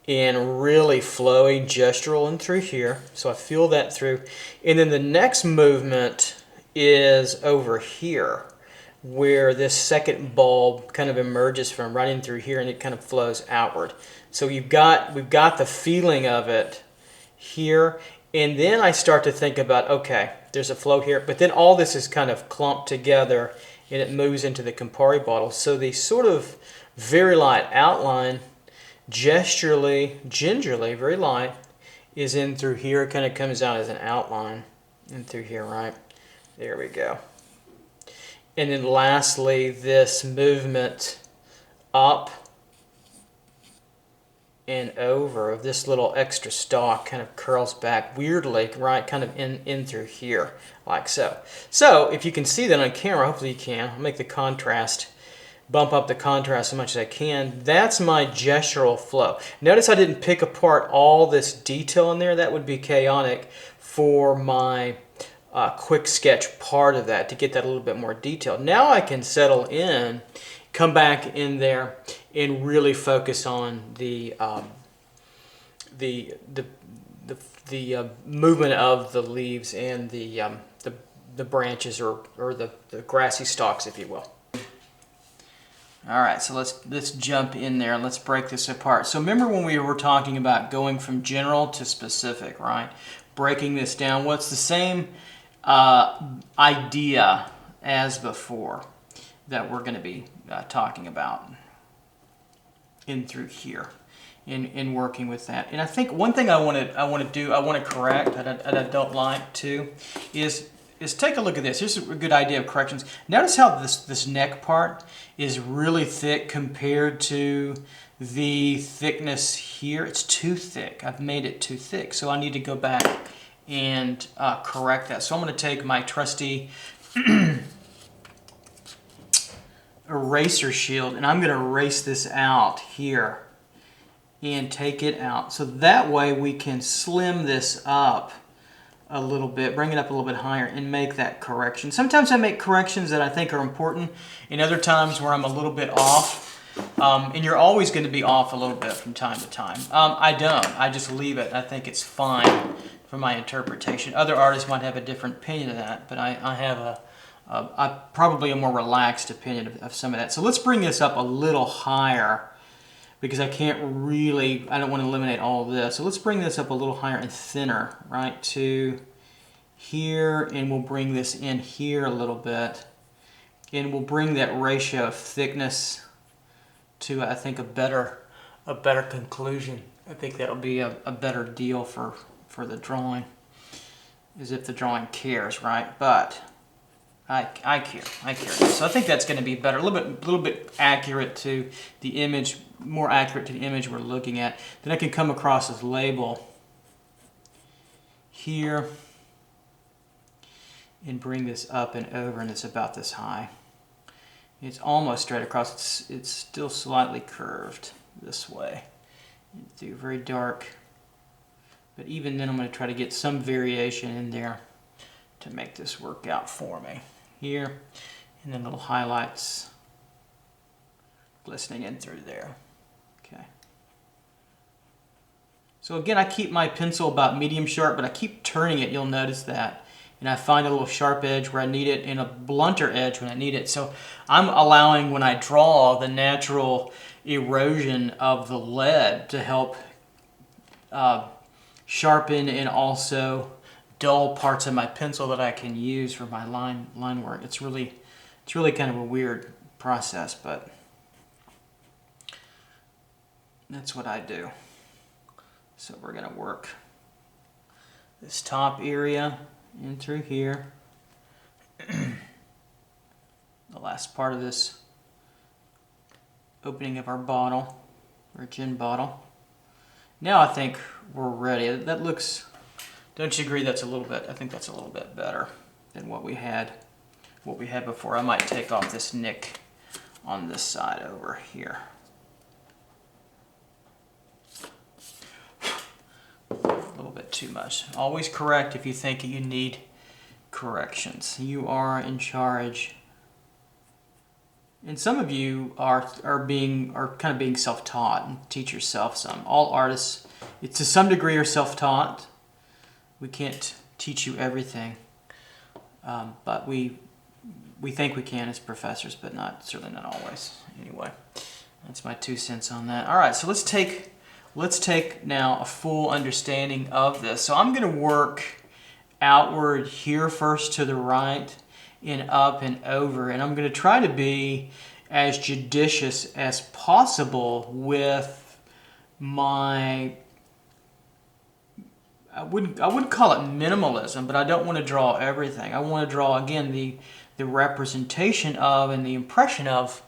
and really flowy, gestural, and through here. So I feel that through. And then the next movement is over here, where this second bulb kind of emerges from, running through here, and it kind of flows outward. So we've got the feeling of it here, and then I start to think about, okay, there's a flow here, but then all this is kind of clumped together, and it moves into the Campari bottle. So the sort of very light outline, gesturally, gingerly, very light, is in through here. It kind of comes out as an outline in through here, right? There we go. And then lastly, this movement up and over of this little extra stalk kind of curls back weirdly, right, kind of in through here, like so. So if you can see that on camera, hopefully you can, I'll make the contrast, bump up the contrast as much as I can. That's my gestural flow. Notice I didn't pick apart all this detail in there. That would be chaotic for my quick sketch part of that, to get that a little bit more detailed. Now I can settle in, come back in there, and really focus on the movement of the leaves and the branches or the grassy stalks, if you will. All right, so let's jump in there and let's break this apart. So remember when we were talking about going from general to specific, right? Breaking this down. What's the same idea as before that we're going to be talking about in through here in working with that. And I think one thing I want to correct that I don't like too is take a look at this. Here's a good idea of corrections. Notice how this neck part is really thick compared to the thickness here. It's too thick. I've made it too thick, so I need to go back and correct that. So I'm going to take my trusty eraser shield and I'm going to erase this out here and take it out. So that way we can slim this up a little bit, bring it up a little bit higher and make that correction. Sometimes I make corrections that I think are important, and other times where I'm a little bit off. And you're always going to be off a little bit from time to time. I don't. I just leave it. I think it's fine for my interpretation. Other artists might have a different opinion of that, but I have probably a more relaxed opinion of some of that. So let's bring this up a little higher, because I don't want to eliminate all of this. So let's bring this up a little higher and thinner, right, to here, and we'll bring this in here a little bit. And we'll bring that ratio of thickness to, I think, a better conclusion. I think that'll be a better deal for the drawing, as if the drawing cares, right? But I care. So I think that's going to be better, a little bit accurate to the image, more accurate to the image we're looking at. Then I can come across this label here and bring this up and over, and it's about this high. It's almost straight across. It's still slightly curved this way. Do very dark, but even then I'm going to try to get some variation in there to make this work out for me. Here, and then little highlights glistening in through there. Okay. So again, I keep my pencil about medium sharp, but I keep turning it, you'll notice that. And I find a little sharp edge where I need it and a blunter edge when I need it. So I'm allowing, when I draw, the natural erosion of the lead to help sharpen and also dull parts of my pencil that I can use for my line work. It's really kind of a weird process, but that's what I do. So we're going to work this top area in through here. The last part of this opening of our bottle, our gin bottle. Now I think we're ready. That looks, don't you agree that's a little bit, I think that's a little bit better than what we had before. I might take off this nick on this side over here. A little bit too much. Always correct if you think you need corrections. You are in charge. And some of you are kind of being self-taught and teach yourself some. All artists, to some degree, are self-taught. We can't teach you everything, but we think we can as professors, but certainly not always. Anyway, that's my 2 cents on that. All right, so let's take now a full understanding of this. So I'm going to work outward here first to the right and up and over, and I'm going to try to be as judicious as possible with my, I wouldn't call it minimalism, but I don't want to draw everything. I want to draw, again, the representation of and the impression of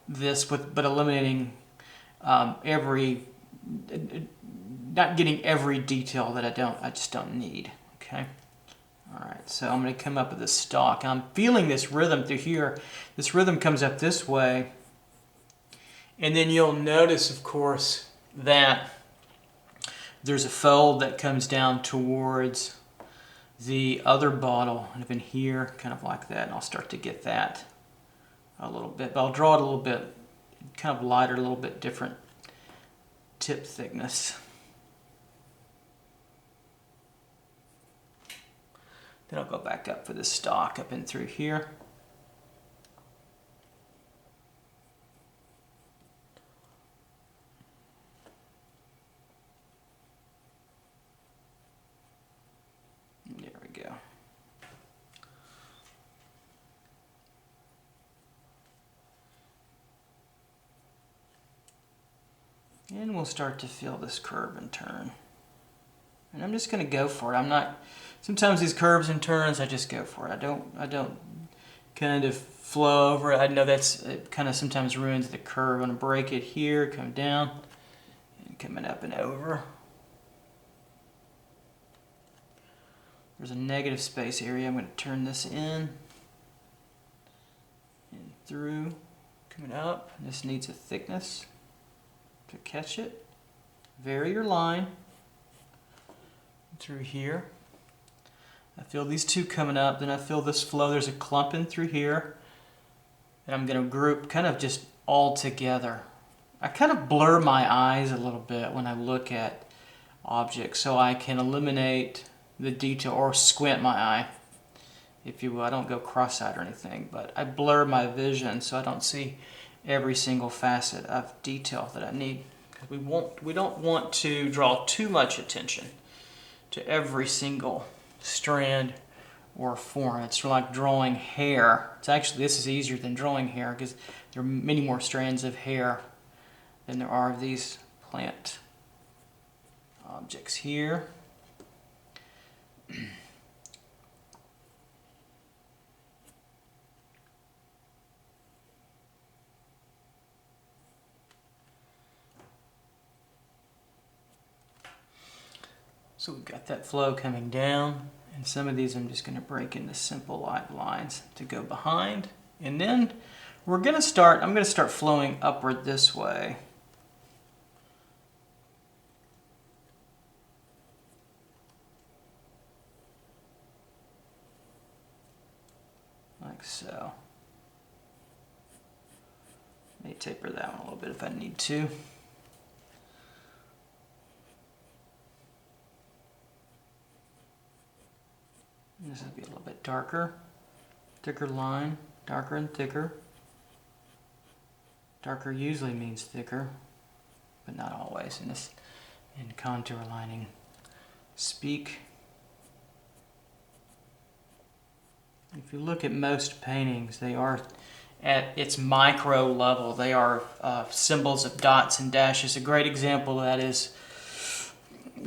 this, but eliminating every not getting every detail that I just don't need. Okay. All right, so I'm going to come up with a stalk. I'm feeling this rhythm through here. This rhythm comes up this way. And then you'll notice, of course, that there's a fold that comes down towards the other bottle, and in here, kind of like that. And I'll start to get that a little bit. But I'll draw it a little bit, kind of lighter, a little bit different tip thickness. Then I'll go back up for the stalk up and through here. There we go. And we'll start to feel this curve and turn. And I'm just going to go for it. I'm not, sometimes these curves and turns, I just go for it. I don't kind of flow over it. I know it kind of sometimes ruins the curve. I'm going to break it here, come down, and coming up and over. There's a negative space area. I'm going to turn this in and through, coming up. This needs a thickness to catch it. Vary your line through here. I feel these two coming up, then I feel this flow. There's a clumping through here. And I'm going to group kind of just all together. I kind of blur my eyes a little bit when I look at objects so I can eliminate the detail, or squint my eye, if you will. I don't go cross-eyed or anything, but I blur my vision so I don't see every single facet of detail that I need. We don't want to draw too much attention to every single strand or form. It's like drawing hair. It's actually, this is easier than drawing hair because there are many more strands of hair than there are of these plant objects here. So we've got that flow coming down, and some of these I'm just going to break into simple light lines to go behind. And then I'm going to start flowing upward this way. Like so. May taper that one a little bit if I need to. This will be a little bit darker, thicker line, darker and thicker. Darker usually means thicker, but not always in contour lining speak. If you look at most paintings, they are at its micro level. They are symbols of dots and dashes. A great example of that is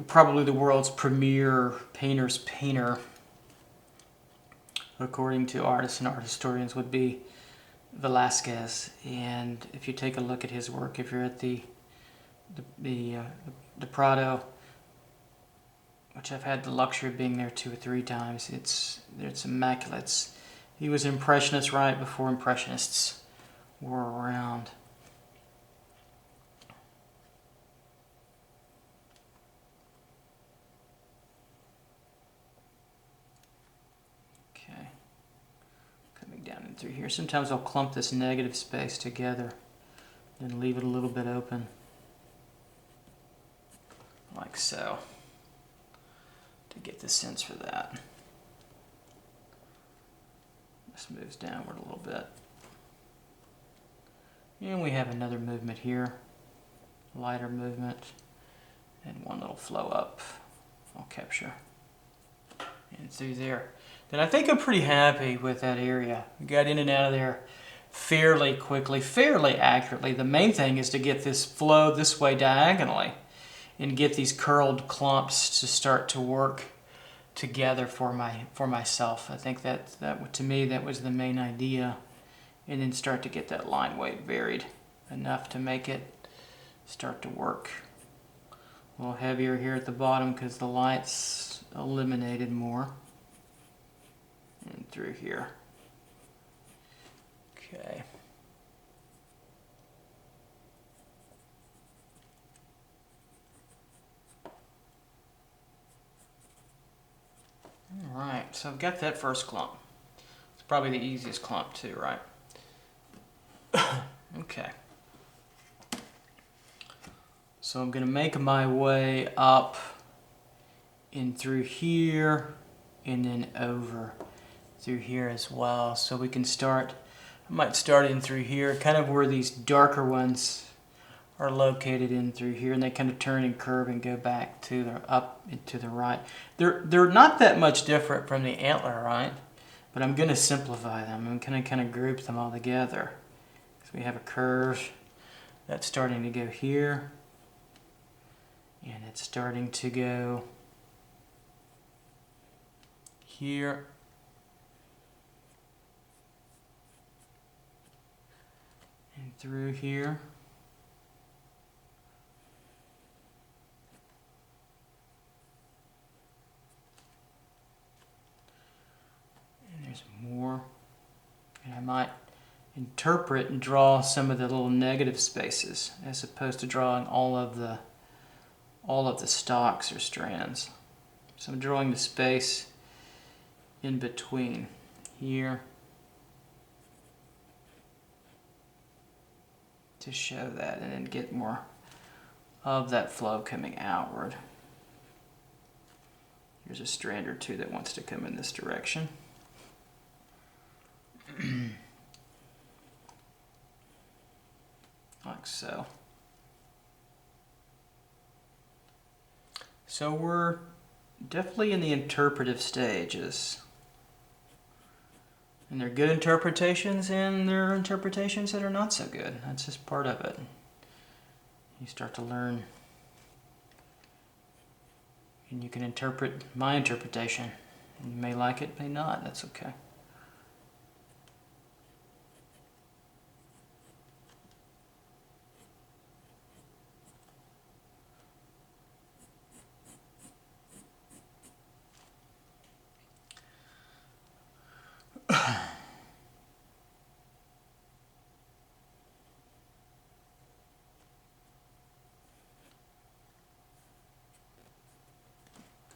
probably the world's premier painter's painter, according to artists and art historians, would be Velasquez. And if you take a look at his work, if you're at the Prado, which I've had the luxury of being there 2 or 3 times, it's immaculate. He was impressionist right before impressionists were around. Down and through here. Sometimes I'll clump this negative space together and leave it a little bit open, like so, to get the sense for that. This moves downward a little bit. And we have another movement here, lighter movement, and one little flow up. I'll capture and through there. Then I think I'm pretty happy with that area. We got in and out of there fairly quickly, fairly accurately. The main thing is to get this flow this way diagonally and get these curled clumps to start to work together for myself. I think that to me that was the main idea, and then start to get that line weight varied enough to make it start to work A little heavier here at the bottom because the light's illuminated more. And through here. Okay. All right, so I've got that first clump. It's probably the easiest clump too, right? Okay. So I'm going to make my way up in through here and then over through here as well. So we can start, I might start in through here, kind of where these darker ones are located in through here, and they kind of turn and curve and go back to the up and to the right. They're not that much different from the antler, right? But I'm going to simplify them. I'm going to kind of group them all together. So we have a curve that's starting to go here, and it's starting to go here, and through here. There's more, and I might interpret and draw some of the little negative spaces as opposed to drawing all of the stalks or strands. So I'm drawing the space in between here to show that, and then get more of that flow coming outward. Here's a strand or two that wants to come in this direction. Like so. So we're definitely in the interpretive stages. And there are good interpretations, and there are interpretations that are not so good. That's just part of it. You start to learn, and you can interpret my interpretation. You may like it, may not. That's okay.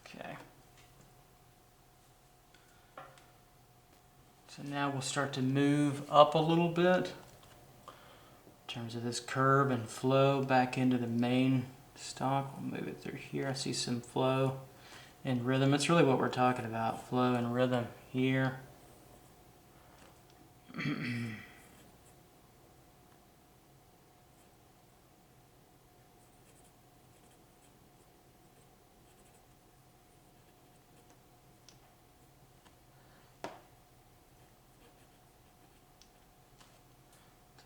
Okay. So now we'll start to move up a little bit in terms of this curve and flow back into the main stalk. We'll move it through here. I see some flow and rhythm. That's really what we're talking about, flow and rhythm here. So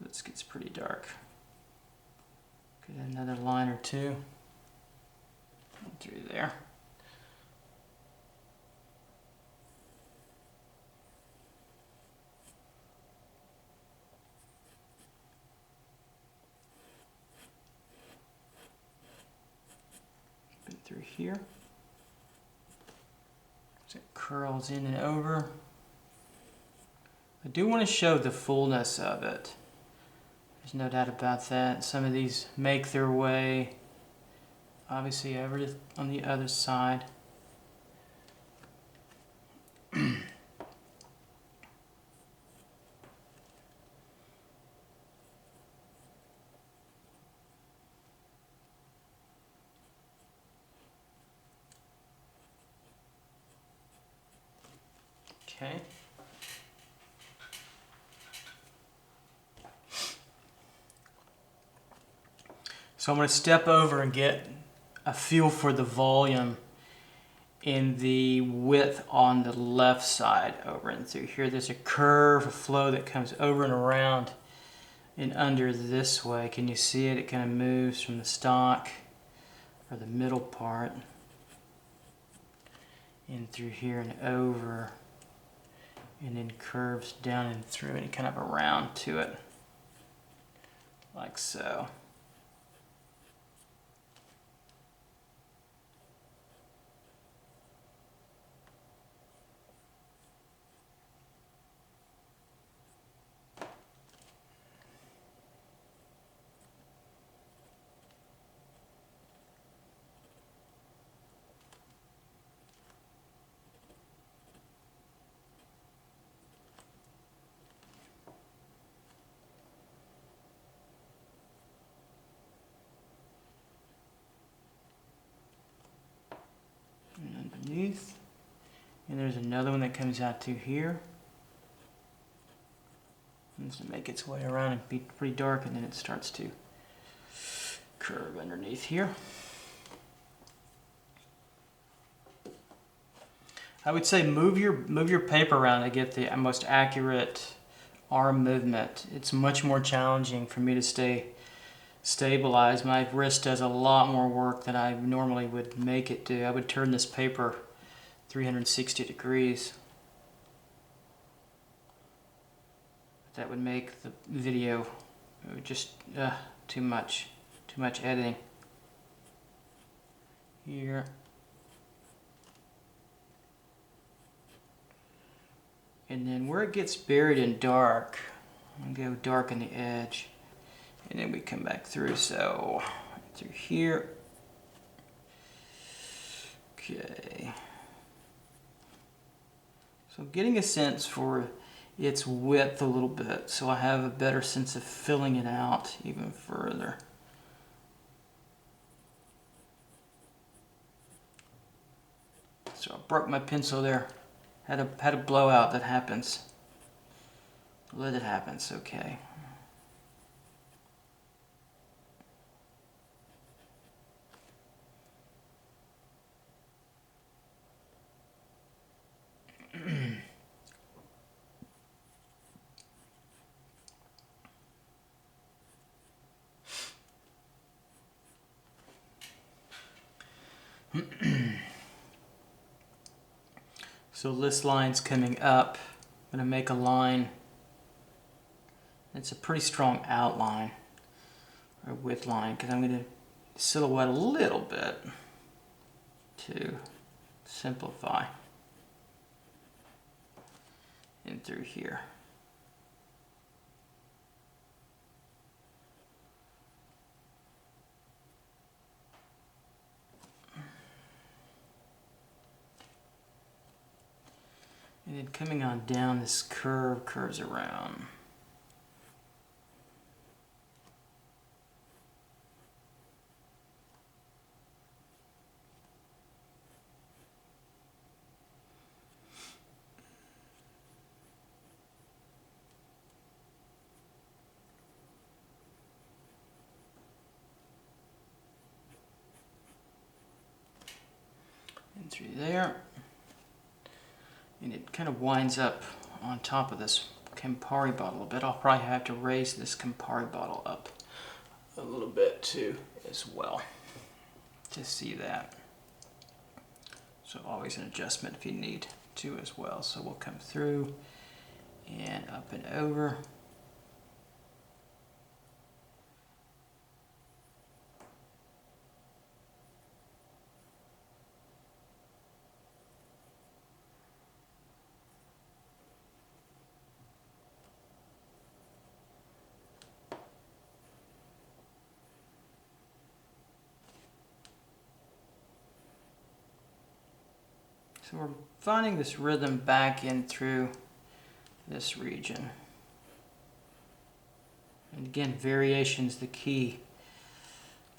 this gets pretty dark. Get another line or two through there. Through here. So it curls in and over. I do want to show the fullness of it. There's no doubt about that. Some of these make their way obviously over to, on the other side. Okay. So I'm going to step over and get a feel for the volume in the width on the left side over and through here. There's a curve, a flow that comes over and around and under this way. Can you see it? It kind of moves from the stalk or the middle part in through here and over, and then curves down and through and kind of around to it, like so. underneath. And there's another one that comes out to here. And this will make its way around and be pretty dark, and then it starts to curve underneath here. I would say move your paper around to get the most accurate arm movement. It's much more challenging for me to stay stabilized. My wrist does a lot more work than I normally would make it do. I would turn this paper 360 degrees. That would make the video just too much editing. Here. And then where it gets buried in dark, I'm going to go darken the edge. And then we come back through, so through here. Okay. So getting a sense for its width a little bit, so I have a better sense of filling it out even further. So I broke my pencil there. Had a blowout. That happens. Let it happen. Okay. So this line's coming up. I'm going to make a line. It's a pretty strong outline, or width line, because I'm going to silhouette a little bit to simplify in through here. And then coming on down, this curves around. And through there. And it kind of winds up on top of this Campari bottle a bit. I'll probably have to raise this Campari bottle up a little bit too as well to see that. So always an adjustment if you need to as well. So we'll come through and up and over. So we're finding this rhythm back in through this region. And again, variation's the key.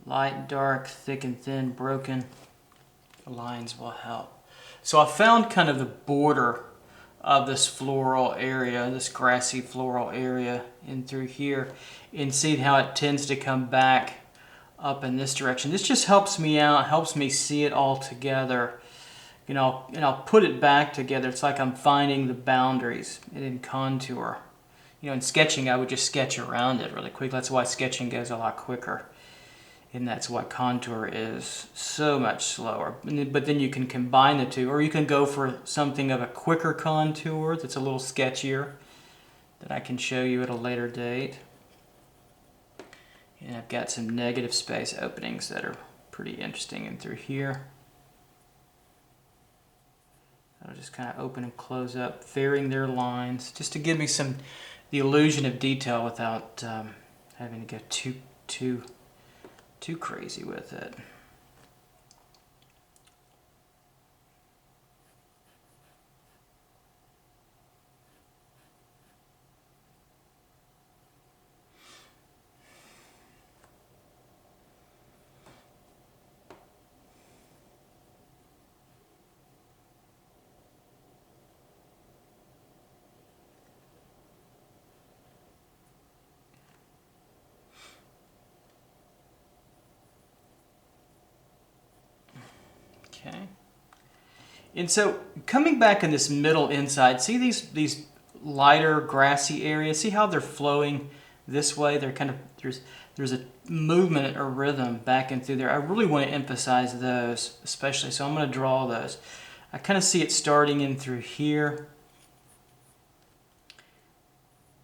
Light and dark, thick and thin, broken. The lines will help. So I found kind of the border of this floral area, this grassy floral area in through here, and see how it tends to come back up in this direction. This just helps me out, helps me see it all together. You know, and I'll put it back together. It's like I'm finding the boundaries and in contour. You know, in sketching, I would just sketch around it really quick. That's why sketching goes a lot quicker. And that's why contour is so much slower. But then you can combine the two, or you can go for something of a quicker contour that's a little sketchier that I can show you at a later date. And I've got some negative space openings that are pretty interesting in through here. I'll just kind of open and close up, varying their lines, just to give me the illusion of detail without having to get too crazy with it. Okay. And so coming back in this middle inside, see these lighter grassy areas? See how they're flowing this way? They're kind of, there's a movement or rhythm back and through there. I really want to emphasize those especially, so I'm going to draw those. I kind of see it starting in through here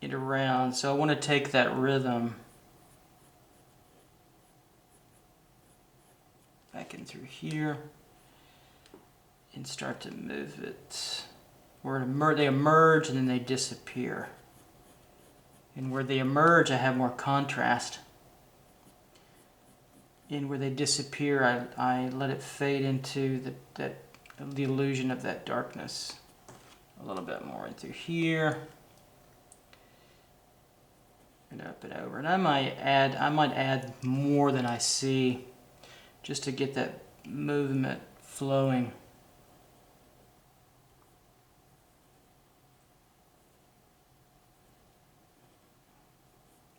and around, so I want to take that rhythm back in through here and start to move it. Where they emerge and then they disappear. And where they emerge, I have more contrast. And where they disappear, I let it fade into the illusion of that darkness. A little bit more in through here. And up and over. And I might add more than I see just to get that movement flowing.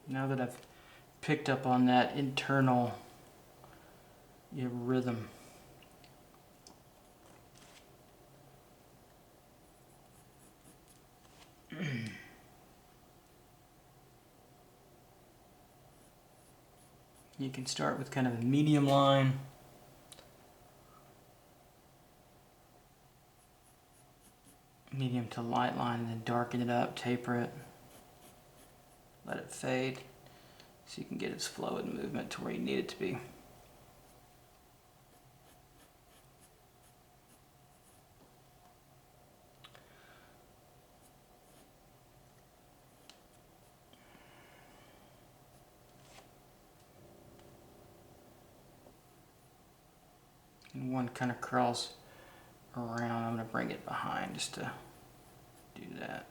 Now that I've picked up on that internal rhythm. You can start with kind of a medium line. Medium to light line, and then darken it up, taper it. Let it fade so you can get its flow and movement to where you need it to be. And one kind of curls around. I'm going to bring it behind just to do that.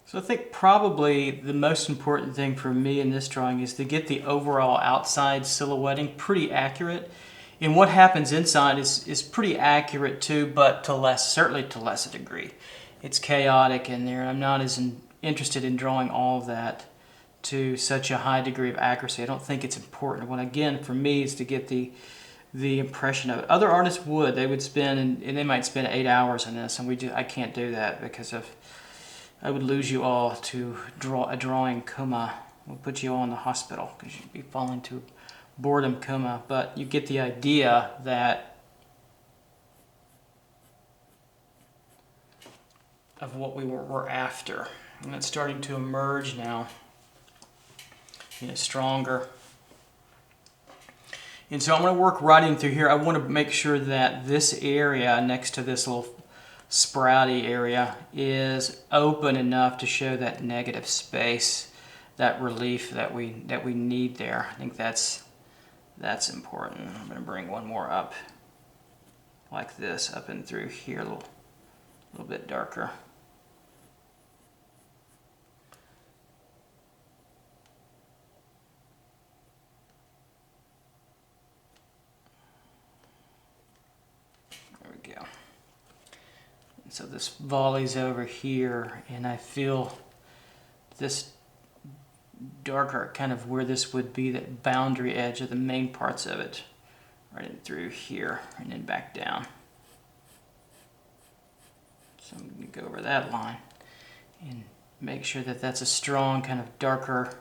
So I think probably the most important thing for me in this drawing is to get the overall outside silhouetting pretty accurate. And what happens inside is pretty accurate too, but certainly to less a degree. It's chaotic in there. I'm not as interested in drawing all of that to such a high degree of accuracy. I don't think it's important. What again for me is to get the impression of it. Other artists would. They would spend, and they might spend 8 hours on this, and I can't do that because I would lose you all to draw a drawing coma. We'll put you all in the hospital because you'd be falling to boredom coma. But you get the idea that of what we're after. And it's starting to emerge now, stronger. And so I'm going to work right in through here. I want to make sure that this area next to this little sprouty area is open enough to show that negative space, that relief that we need there. I think that's important. I'm going to bring one more up like this, up and through here, a little bit darker. There we go. So this volleys over here, and I feel this darker, kind of where this would be, that boundary edge of the main parts of it, right in through here, and then back down. So I'm going to go over that line and make sure that that's a strong, kind of darker,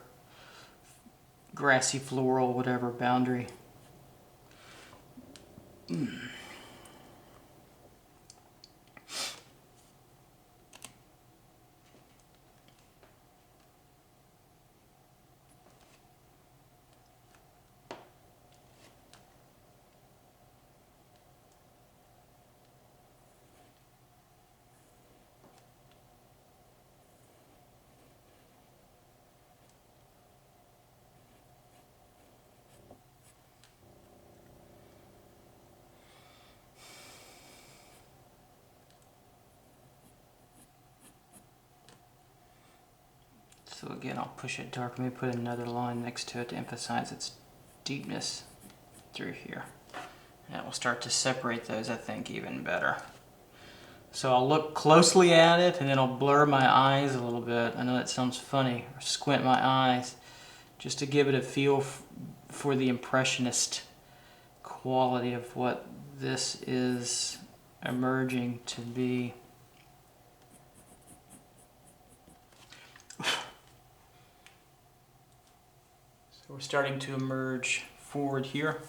grassy, floral, whatever boundary. So again, I'll push it dark. Let me put another line next to it to emphasize its deepness through here. And that will start to separate those, I think, even better. So I'll look closely at it and then I'll blur my eyes a little bit. I know that sounds funny, or squint my eyes, just to give it a feel for the impressionist quality of what this is emerging to be. So we're starting to emerge forward here.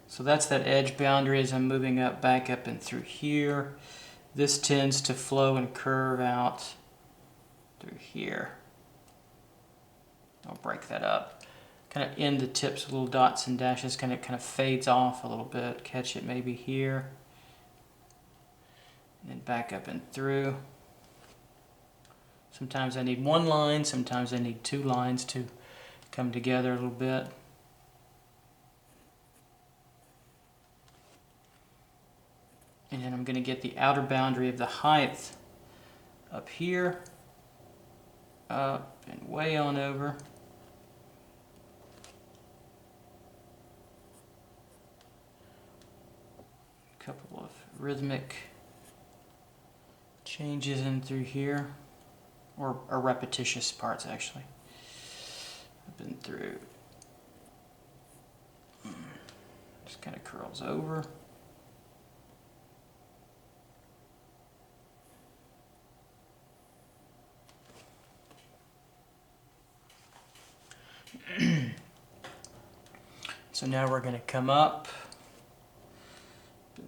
So that's that edge boundary as I'm moving up, back up and through here. This tends to flow and curve out through here. I'll break that up. Kind of end the tips with little dots and dashes, kind of fades off a little bit. Catch it maybe here. And then back up and through. Sometimes I need one line, sometimes I need two lines to come together a little bit. And then I'm going to get the outer boundary of the height up here, up and way on over. A couple of rhythmic changes in through here, or repetitious parts actually. Up and through. Just kind of curls over. So now we're going to come up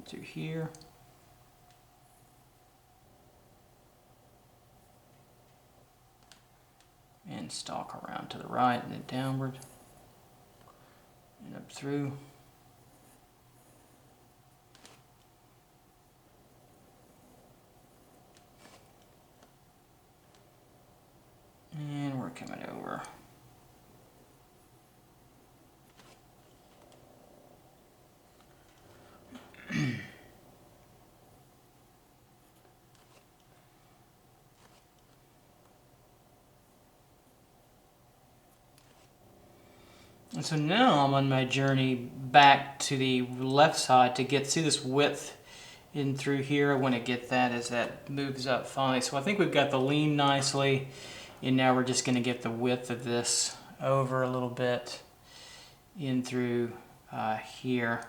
through here. And stalk around to the right and then downward and up through. And we're coming over. And so now I'm on my journey back to the left side to see this width in through here. I want to get that as that moves up finally. So I think we've got the lean nicely, and now we're just going to get the width of this over a little bit in through here.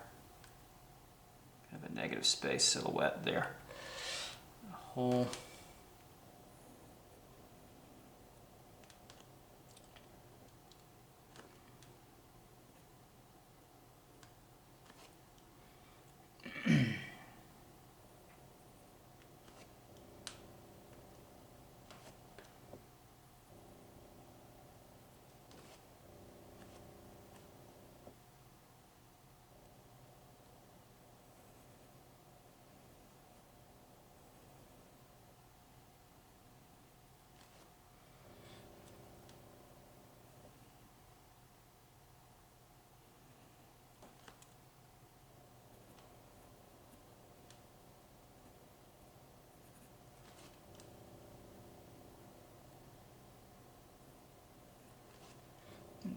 Kind of a negative space silhouette there. A whole.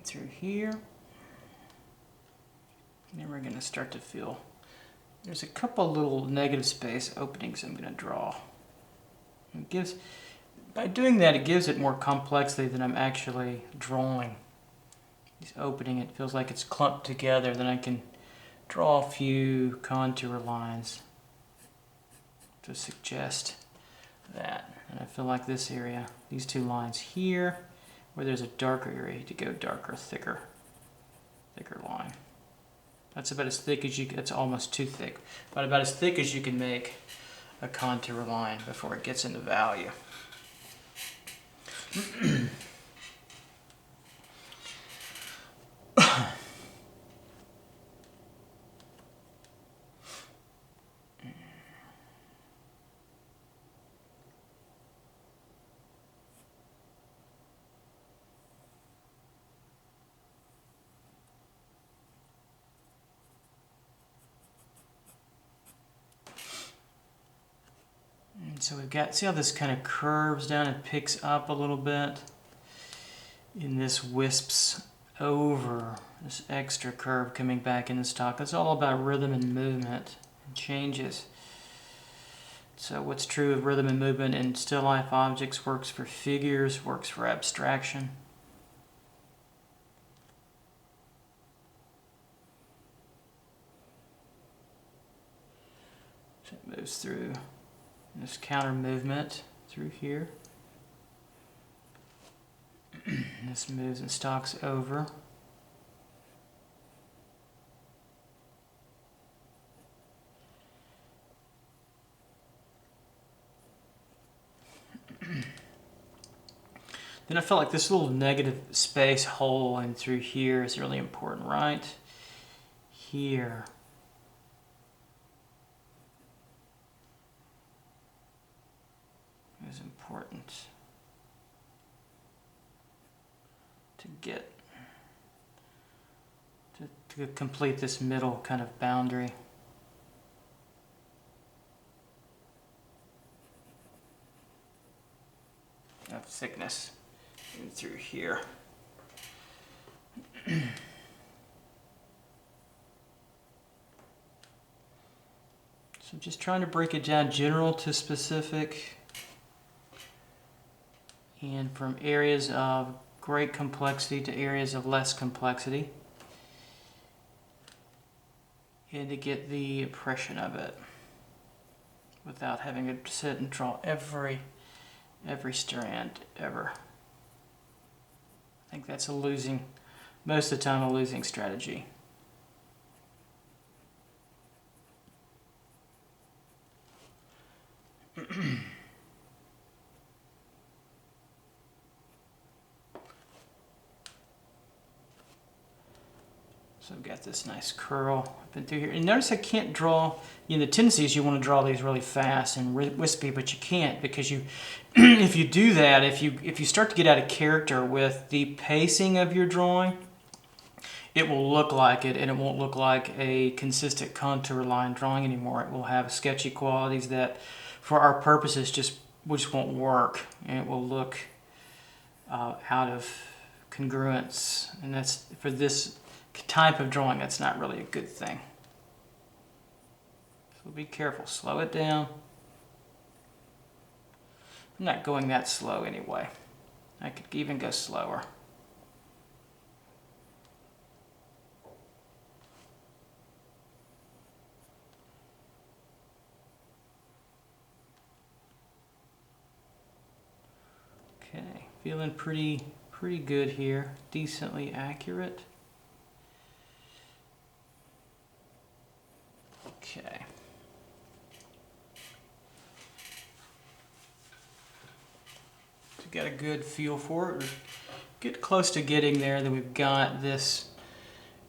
Through here, and then we're going to start to feel there's a couple little negative space openings I'm going to draw. By doing that, it gives it more complexity than I'm actually drawing. This opening, it feels like it's clumped together. Then I can draw a few contour lines to suggest that. And I feel like this area, these two lines here, where there's a darker area to go darker, thicker line. That's about as thick as you can, that's almost too thick, but about as thick as you can make a contour line before it gets into value. And so we've got, see how this kind of curves down and picks up a little bit? And this wisps over this extra curve coming back in the stock. It's all about rhythm and movement and changes. So what's true of rhythm and movement in still life objects works for figures, works for abstraction. So it moves through this counter movement through here. This moves and stalks over. Then I felt like this little negative space hole in through here is really important, right? Here. Is important to get to complete this middle kind of boundary. Of thickness in through here. So I'm just trying to break it down general to specific, and from areas of great complexity to areas of less complexity, and to get the impression of it without having to sit and draw every strand ever. I think that's most of the time a losing strategy. So I've got this nice curl up and through here. And notice I can't draw, the tendency is you want to draw these really fast and wispy, but you can't, because you, if you do that, if you start to get out of character with the pacing of your drawing, it will look like it, and it won't look like a consistent contour line drawing anymore. It will have sketchy qualities that, for our purposes, just won't work, and it will look out of congruence. And that's, for this type of drawing, that's not really a good thing. So be careful, slow it down. I'm not going that slow anyway. I could even go slower. Okay, feeling pretty good here, decently accurate. Okay. So got a good feel for it. Get close to getting there, then we've got this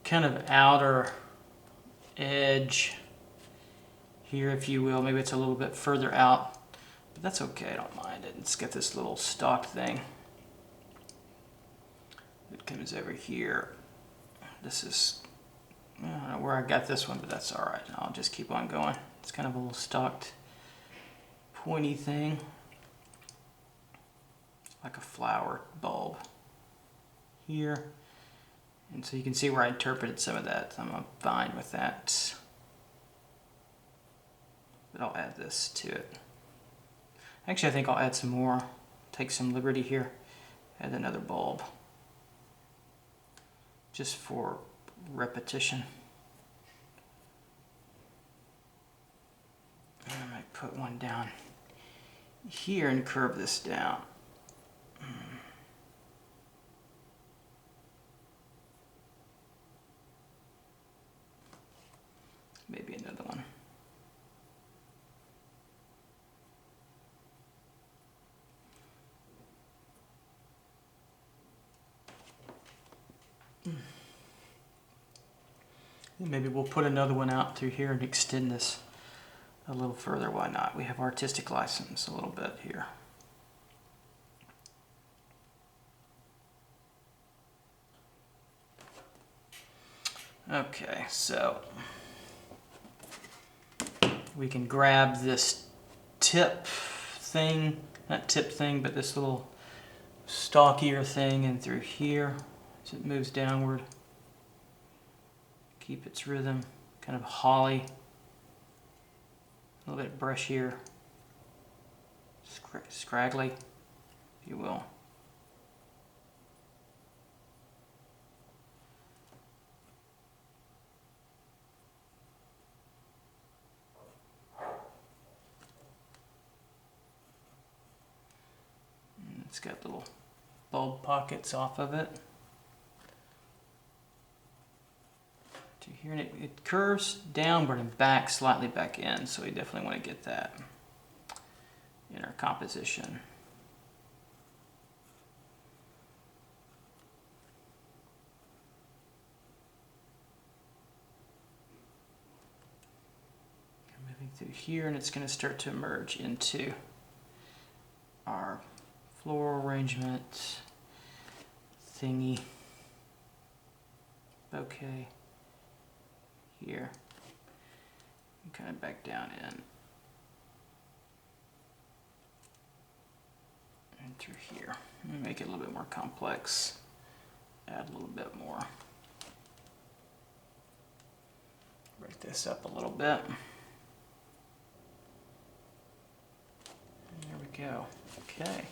kind of outer edge here, if you will. Maybe it's a little bit further out, but that's okay, I don't mind it. Let's get this little stalk thing that comes over here. This is, I don't know where I got this one, but that's all right. I'll just keep on going. It's kind of a little stalked, pointy thing, like a flower bulb here. And so you can see where I interpreted some of that. I'm fine with that. But I'll add this to it. Actually, I think I'll add some more. Take some liberty here. Add another bulb. Just for repetition. I might put one down here and curve this down. Maybe another one. Maybe we'll put another one out through here and extend this a little further. Why not? We have artistic license a little bit here. Okay, so we can grab this tip thing, not tip thing, but this little stalkier thing in through here as it moves downward. Keep its rhythm, kind of holly, a little bit brushier, scraggly, if you will. And it's got little bulb pockets off of it. To here, and it curves downward and back, slightly back in, so we definitely want to get that in our composition. Moving through here, and it's going to start to emerge into our floral arrangement thingy, bouquet here, and kind of back down in and through here. Make it a little bit more complex, add a little bit more. Break this up a little bit. There we go. Okay.